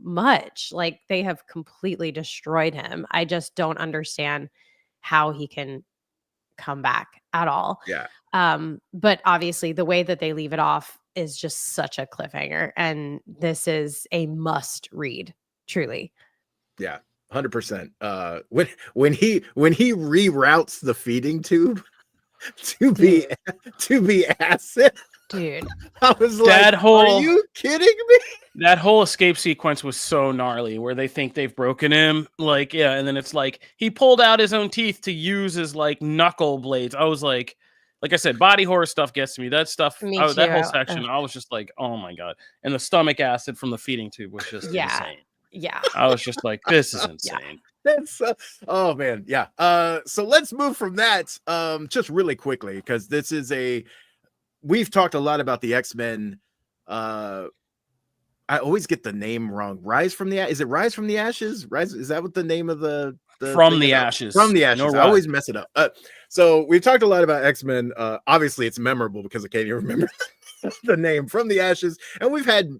much. Like, they have completely destroyed him. I just don't understand how he can come back at all. Yeah. But obviously the way that they leave it off is just such a cliffhanger, and this is a must read, truly. Yeah, 100%. When he reroutes the feeding tube to be acid, dude, I was like, are you kidding me? That whole escape sequence was so gnarly, where they think they've broken him, like, yeah, and then it's like he pulled out his own teeth to use as like knuckle blades. I was like I said, body horror stuff gets to me. That stuff, that whole section, I was just like, oh my god. And the stomach acid from the feeding tube was just insane. Yeah, I was just like, this is insane. That's oh man, yeah. So let's move from that just really quickly, because this is we've talked a lot about the X-Men. I always get the name wrong. Is it Rise from the Ashes? Is that what the name of the From the Ashes? From the Ashes. I always mess it up. So we've talked a lot about X-Men. Obviously, it's memorable because I can't even remember the name, From the Ashes, and we've had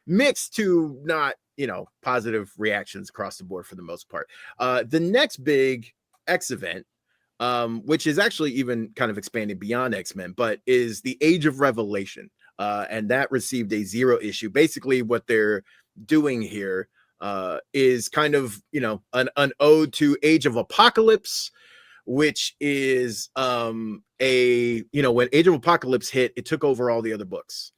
mixed to not positive reactions across the board for the most part. The next big X event, which is actually even kind of expanding beyond X-Men, but is the Age of Revelation. And that received a 0 issue. Basically, what they're doing here is kind of, an ode to Age of Apocalypse, which is when Age of Apocalypse hit, it took over all the other books.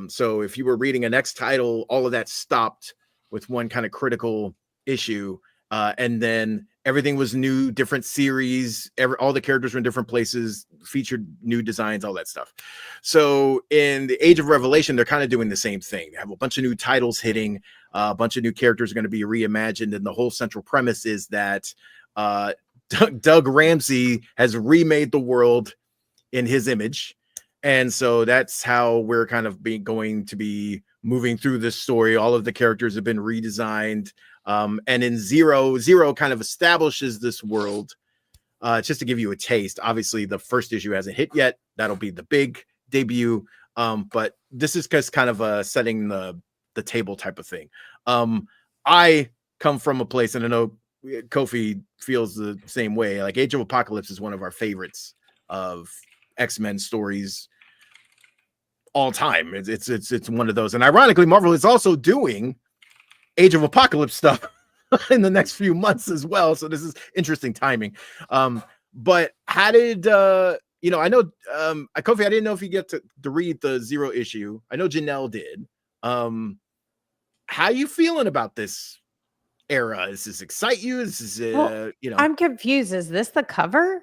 So if you were reading an X title, all of that stopped with one kind of critical issue. And then everything was new, different series, all the characters were in different places, featured new designs, all that stuff. So in the Age of Revelation, they're kind of doing the same thing. They have a bunch of new titles hitting, a bunch of new characters are going to be reimagined. And the whole central premise is that Doug Ramsey has remade the world in his image. And so that's how we're kind of going to be moving through this story. All of the characters have been redesigned. And in Zero kind of establishes this world. Just to give you a taste, obviously the first issue hasn't hit yet. That'll be the big debut. But this is just kind of setting the table type of thing. I come from a place, and I know Kofi feels the same way. Like, Age of Apocalypse is one of our favorites of X-Men stories all time. It's one of those. And ironically, Marvel is also doing Age of Apocalypse stuff in the next few months as well. So this is interesting timing. But how did I know Kofi, I didn't know if you get to read the 0 issue. I know Janelle did. How you feeling about this era? Does this excite you? I'm confused. Is this the cover?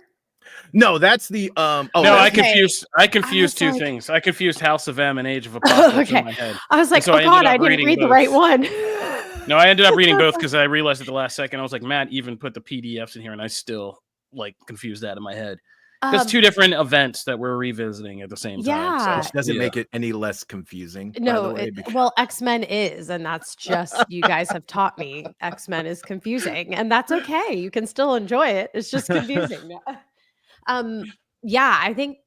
No, that's the I confused two things. I confused House of M and Age of Apocalypse in my head. I was like, I didn't read the right one. No, I ended up reading both because I realized at the last second. I was like, Matt even put the PDFs in here, and I still confused that in my head. There's two different events that we're revisiting at the same time. So. Which doesn't make it any less confusing. No, X-Men is, and that's just, you guys have taught me X-Men is confusing, and that's okay. You can still enjoy it. It's just confusing. I think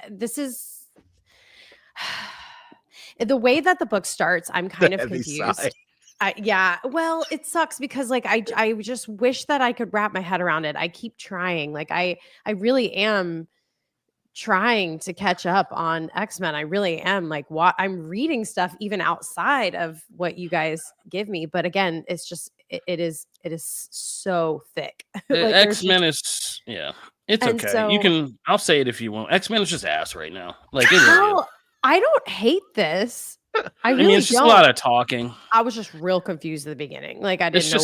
this is The way that the book starts, I'm kind of confused. Yeah, well, it sucks because like I just wish that I could wrap my head around it. I keep trying. Like I really am trying to catch up on X-Men. I really am. Like what I'm reading stuff even outside of what you guys give me, but again, it's just it is so thick. Like X-Men is it's okay. So, I'll say it if you want. X-Men is just ass right now. Like it really is. I don't hate this. I mean, it's just a lot of talking. I was just real confused at the beginning. Like I didn't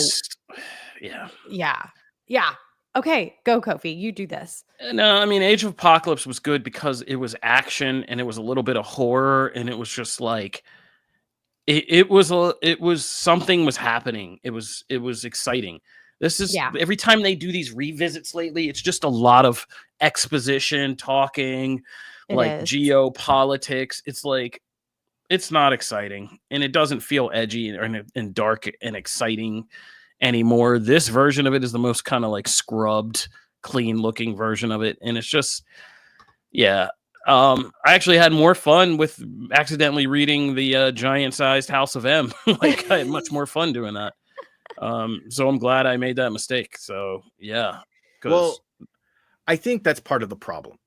know. Yeah. Okay, go Kofi. You do this. No, I mean, Age of Apocalypse was good because it was action and it was a little bit of horror and it was just like it was something was happening. It was exciting. This is every time they do these revisits lately, it's just a lot of exposition, talking, geopolitics. It's like it's not exciting and it doesn't feel edgy and dark and exciting anymore. This version of it is the most kind of like scrubbed, clean looking version of it. And it's just, I actually had more fun with accidentally reading the giant sized House of M. Like I had much more fun doing that. So I'm glad I made that mistake. So yeah. Well, I think that's part of the problem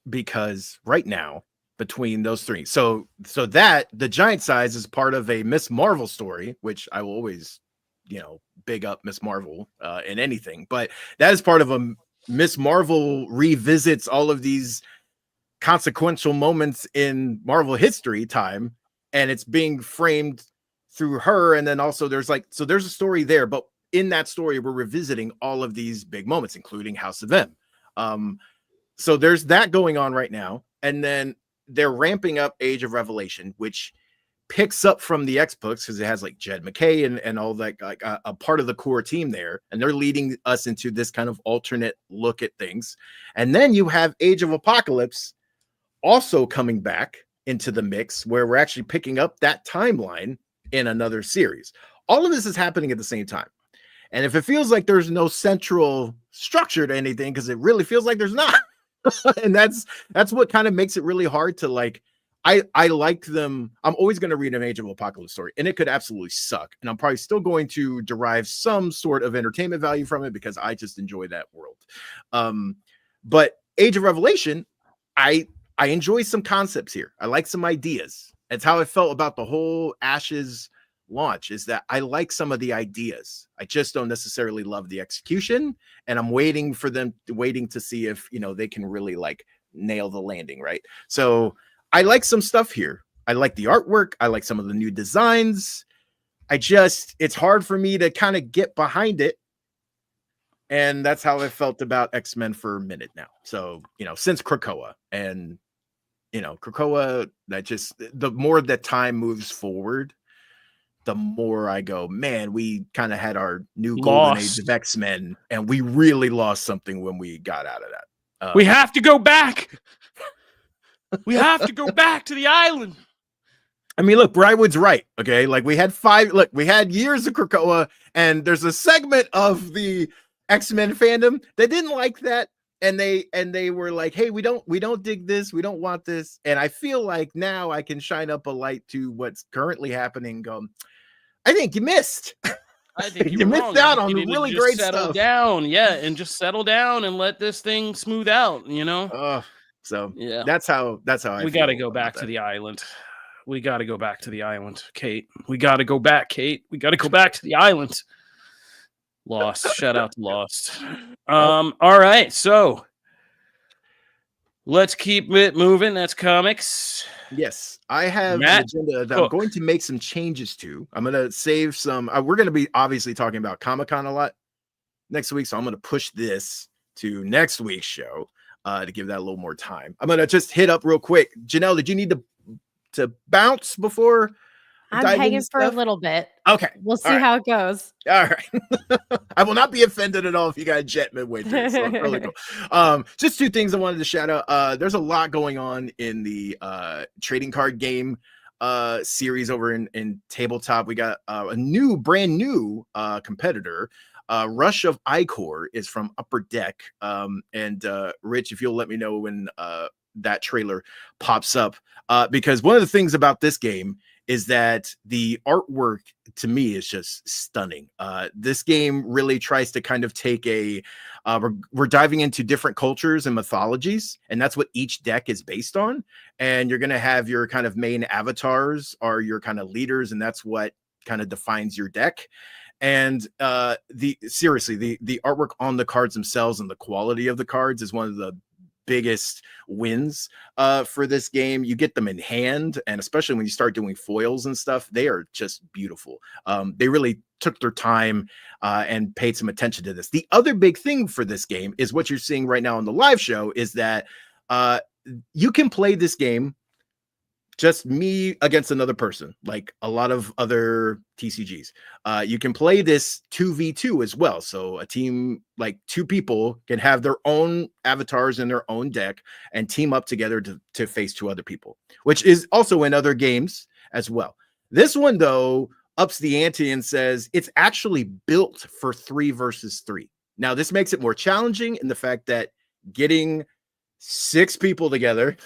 because right now, between those three. So that the giant size is part of a Miss Marvel story, which I will always, big up Miss Marvel in anything, but that is part of a Miss Marvel revisits all of these consequential moments in Marvel history time. And it's being framed through her. And then also there's a story there, but in that story, we're revisiting all of these big moments, including House of M. So there's that going on right now. And then they're ramping up Age of Revelation, which picks up from the X books because it has like Jed McKay and all that, like a part of the core team there. And they're leading us into this kind of alternate look at things. And then you have Age of Apocalypse also coming back into the mix where we're actually picking up that timeline in another series. All of this is happening at the same time. And if it feels like there's no central structure to anything, because it really feels like there's not. And that's what kind of makes it really hard to like. I like them. I'm always going to read an Age of Apocalypse story, and it could absolutely suck. And I'm probably still going to derive some sort of entertainment value from it because I just enjoy that world. But Age of Revelation, I enjoy some concepts here. I like some ideas. That's how I felt about the whole Ashes launch, is that I like some of the ideas. I just don't necessarily love the execution, and I'm waiting to see if they can really like nail the landing, right? So I like some stuff here. I like the artwork. I like some of the new designs. It's hard for me to kind of get behind it. And that's how I felt about X-Men for a minute now. So, since Krakoa and, Krakoa, the more that time moves forward, the more I go, man, we kind of had our new golden age of X-Men and we really lost something when we got out of that. We have to go back. We have to go back to the island. I mean, look, Briarwood's right. Okay. Like we had years of Krakoa, and there's a segment of the X-Men fandom that didn't like that. And they were like, hey, we don't dig this. We don't want this. And I feel like now I can shine up a light to what's currently happening. I think you missed. I think you missed out on really great settle stuff. Down. Yeah. And just settle down and let this thing smooth out, So yeah, that's how I we got to go back to the island. We got to go back to the island, Kate. We got to go back, Kate. We got to go back to the island. Lost. Shout out to Lost. All right, so let's keep it moving. That's comics. Yes, I have an agenda that I'm going to make some changes to. I'm going to save some. We're going to be obviously talking about Comic-Con a lot next week, so I'm going to push this to next week's show. To give that a little more time. I'm gonna just hit up real quick. Janelle, did you need to bounce before? I'm hanging for a little bit. Okay. We'll see how it goes. All right. I will not be offended at all if you got jet midway through. So really cool. Just two things I wanted to shout out. There's a lot going on in the trading card game series over in tabletop. We got a brand new competitor. Rush of Icor is from Upper Deck. And Rich, if you'll let me know when that trailer pops up, because one of the things about this game is that the artwork to me is just stunning. This game really tries to kind of take we're diving into different cultures and mythologies, and that's what each deck is based on. And you're going to have your kind of main avatars are your kind of leaders, and that's what kind of defines your deck. And the artwork on the cards themselves and the quality of the cards is one of the biggest wins for this game. You get them in hand, and especially when you start doing foils and stuff, they are just beautiful. They really took their time and paid some attention to this. The other big thing for this game is what you're seeing right now on the live show is that you can play this game just me against another person, like a lot of other TCGs. You can play this 2v2 as well. So a team, like two people, can have their own avatars in their own deck and team up together to face two other people, which is also in other games as well. This one, though, ups the ante and says it's actually built for 3 versus 3. Now, this makes it more challenging in the fact that getting 6 people together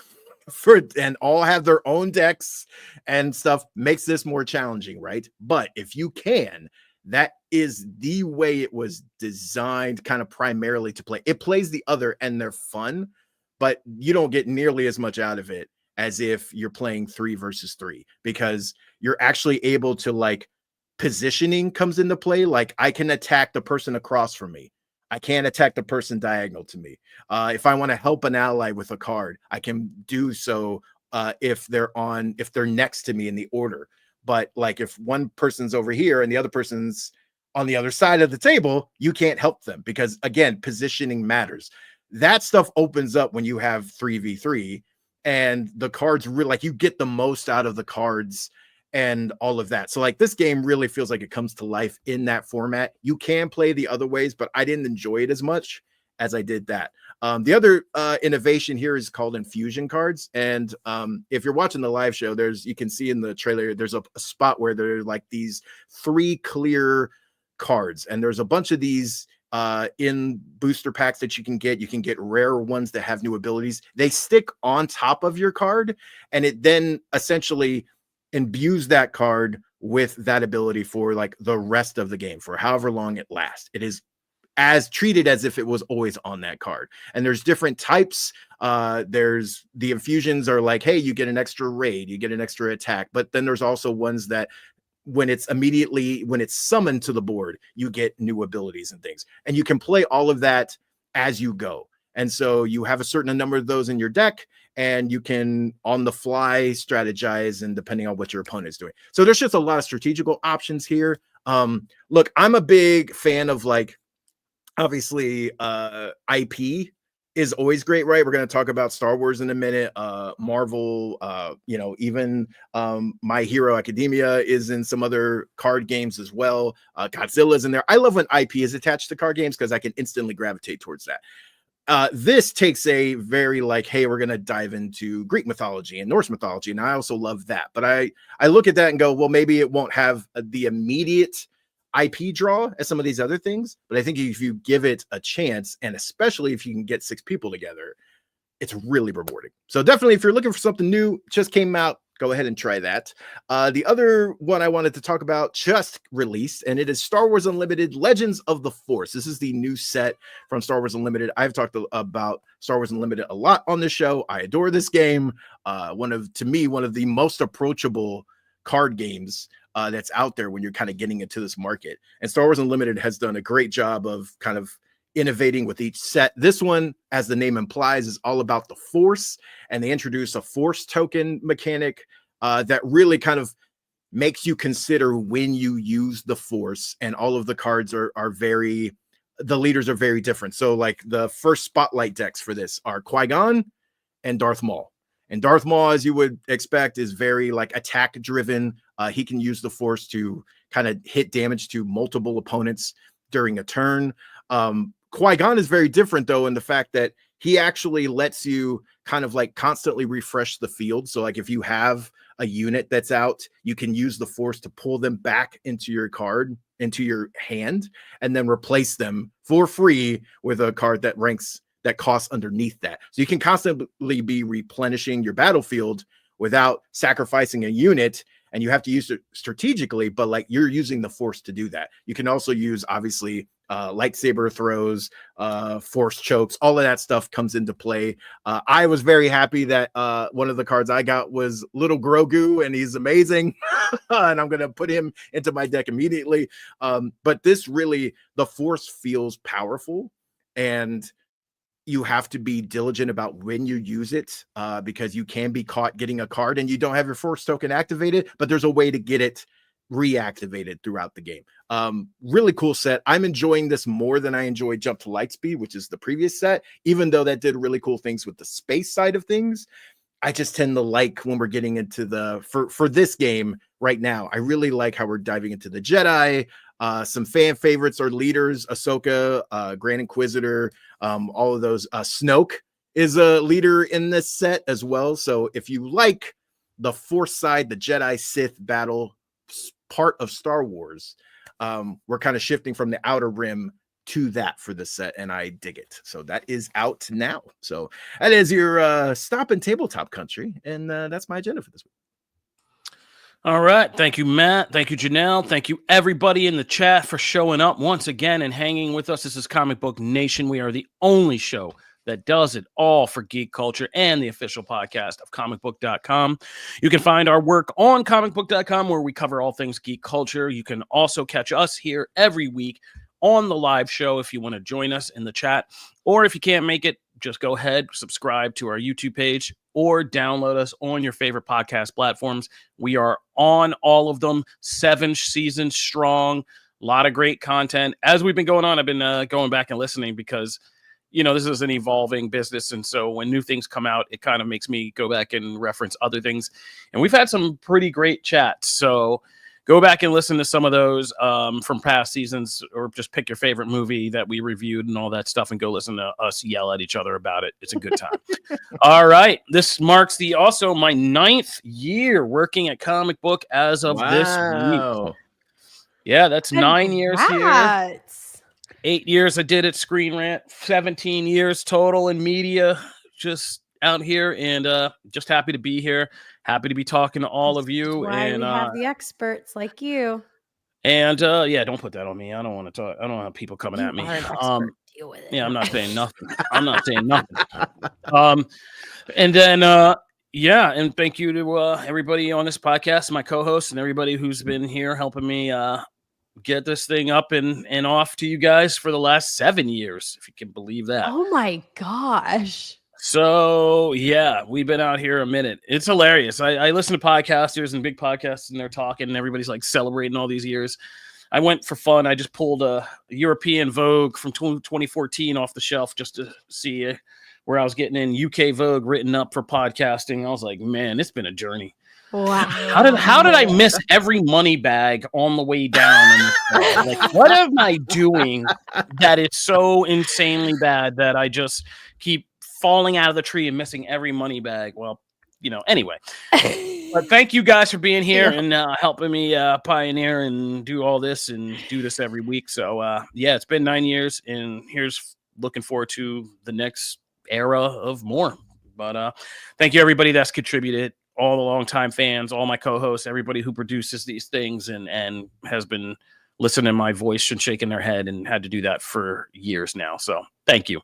and all have their own decks and stuff makes this more challenging, right? But if you can, that is the way it was designed, kind of primarily to play. It plays the other and they're fun, but you don't get nearly as much out of it as if you're playing 3 versus 3, because you're actually able to, like, positioning comes into play. Like, I can attack the person across from me. I can't attack the person diagonal to me. If I want to help an ally with a card, I can do so if they're next to me in the order. But like if one person's over here and the other person's on the other side of the table, you can't help them because, again, positioning matters. That stuff opens up when you have 3v3, and the cards really, like, you get the most out of the cards and all of that. So like this game really feels like it comes to life in that format. You can play the other ways, but I didn't enjoy it as much as I did that. The other innovation here is called infusion cards. And if you're watching the live show, you can see in the trailer, there's a spot where there are like these 3 clear cards. And there's a bunch of these in booster packs that you can get. You can get rare ones that have new abilities. They stick on top of your card, and it then essentially imbues that card with that ability for like the rest of the game, for however long it lasts. It is as treated as if it was always on that card. And there's different types. There's the infusions are like, hey, you get an extra raid, you get an extra attack. But then there's also ones that when it's summoned to the board, you get new abilities and things. And you can play all of that as you go. And so you have a certain number of those in your deck, and you can on the fly strategize, and depending on what your opponent's doing. So there's just a lot of strategical options here. Look, I'm a big fan of, like, obviously IP is always great, right? We're going to talk about Star Wars in a minute. Marvel, even My Hero Academia is in some other card games as well. Godzilla's in there. I love when IP is attached to card games because I can instantly gravitate towards that. This takes a very like, hey, we're going to dive into Greek mythology and Norse mythology. And I also love that. But I look at that and go, well, maybe it won't have the immediate IP draw as some of these other things. But I think if you give it a chance, and especially if you can get 6 people together, it's really rewarding. So definitely, if you're looking for something new, just came out, go ahead and try that. The other one I wanted to talk about just released, and it is Star Wars Unlimited Legends of the Force. This is the new set from Star Wars Unlimited. I've talked about Star Wars Unlimited a lot on this show. I adore this game. One of the most approachable card games that's out there when you're kind of getting into this market. And Star Wars Unlimited has done a great job of kind of innovating with each set. This one, as the name implies, is all about the Force, and they introduce a Force token mechanic that really kind of makes you consider when you use the Force, and all of the cards the leaders are very different. So like the first spotlight decks for this are Qui-Gon and Darth Maul. And Darth Maul, as you would expect, is very like attack driven. He can use the Force to kind of hit damage to multiple opponents during a turn. Qui-Gon is very different, though, in the fact that he actually lets you kind of like constantly refresh the field. So like if you have a unit that's out, you can use the Force to pull them back into your into your hand, and then replace them for free with a card that ranks that costs underneath that. So you can constantly be replenishing your battlefield without sacrificing a unit, and you have to use it strategically, but like you're using the force to do that. You can also use obviously lightsaber throws, force chokes, all of that stuff comes into play. I was very happy that one of the cards I got was Little Grogu, and he's amazing. And I'm going to put him into my deck immediately. But this really, the force feels powerful, and you have to be diligent about when you use it, because you can be caught getting a card and you don't have your force token activated, but there's a way to get it reactivated throughout the game. Really cool set. I'm enjoying this more than I enjoyed Jump to Lightspeed, which is the previous set, even though that did really cool things with the space side of things. I just tend to like when we're getting into the, for this game right now, I really like how we're diving into the Jedi. Some fan favorites are leaders, Ahsoka, Grand Inquisitor, all of those. Snoke is a leader in this set as well. So if you like the Force side, the Jedi Sith battle part of Star Wars, we're kind of shifting from the Outer Rim to that for the set, and I dig it. So that is out now. So that is your stop in tabletop country, and that's my agenda for this week. All right. Thank you, Matt. Thank you, Janelle. Thank you, everybody in the chat, for showing up once again and hanging with us. This is Comic Book Nation. We are the only show that does it all for geek culture and the official podcast of comicbook.com. You can find our work on comicbook.com, where we cover all things geek culture. You can also catch us here every week on the live show if you want to join us in the chat, or if you can't make it, just go ahead, subscribe to our YouTube page, or download us on your favorite podcast platforms. We are on all of them, 7 seasons strong, a lot of great content. As we've been going on, I've been going back and listening, because you know, this is an evolving business. And so when new things come out, it kind of makes me go back and reference other things. And we've had some pretty great chats. So go back and listen to some of those from past seasons, or just pick your favorite movie that we reviewed and all that stuff, and go listen to us yell at each other about it. It's a good time. All right. This marks also my 9th year working at Comic Book as of this week. Yeah, that's 9 years here. 8 years I did at Screen Rant, 17 years total in media, just out here, and just happy to be here. Happy to be talking to all of you. Why and we have the experts like you. And yeah, don't put that on me. I don't want to talk. I don't have people coming at me. Deal with it. Yeah, I'm not saying nothing. I'm not saying nothing. And then yeah, and thank you to everybody on this podcast, my co-hosts, and everybody who's been here helping me get this thing up and off to you guys for the last 7 years, if you can believe that. Oh my gosh. So yeah, we've been out here a minute. It's hilarious. I listen to podcasters and big podcasts, and they're talking, and everybody's like celebrating all these years. I went for fun. I just pulled a European Vogue from 2014 off the shelf just to see where I was getting in UK Vogue written up for podcasting. I was like, man, it's been a journey. Wow. How did I miss every money bag on the way down? Like, what am I doing that it's so insanely bad that I just keep falling out of the tree and missing every money bag? Well, you know, anyway. But thank you guys for being here and helping me pioneer and do all this and do this every week. So yeah, it's been 9 years, and here's looking forward to the next era of more. But thank you, everybody that's contributed. All the longtime fans, all my co-hosts, everybody who produces these things and has been listening to my voice and shaking their head, and had to do that for years now. So thank you.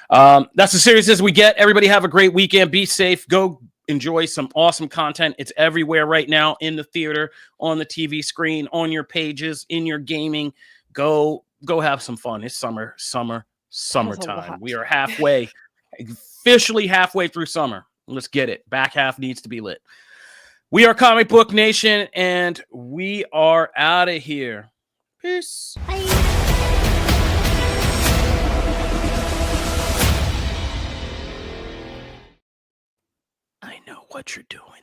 That's as serious as we get. Everybody have a great weekend. Be safe. Go enjoy some awesome content. It's everywhere right now, in the theater, on the TV screen, on your pages, in your gaming. Go have some fun. It's summertime. We are officially halfway through summer. Let's get it. Back half needs to be lit. We are Comic Book Nation, and we are out of here. Peace. Bye. I know what you're doing.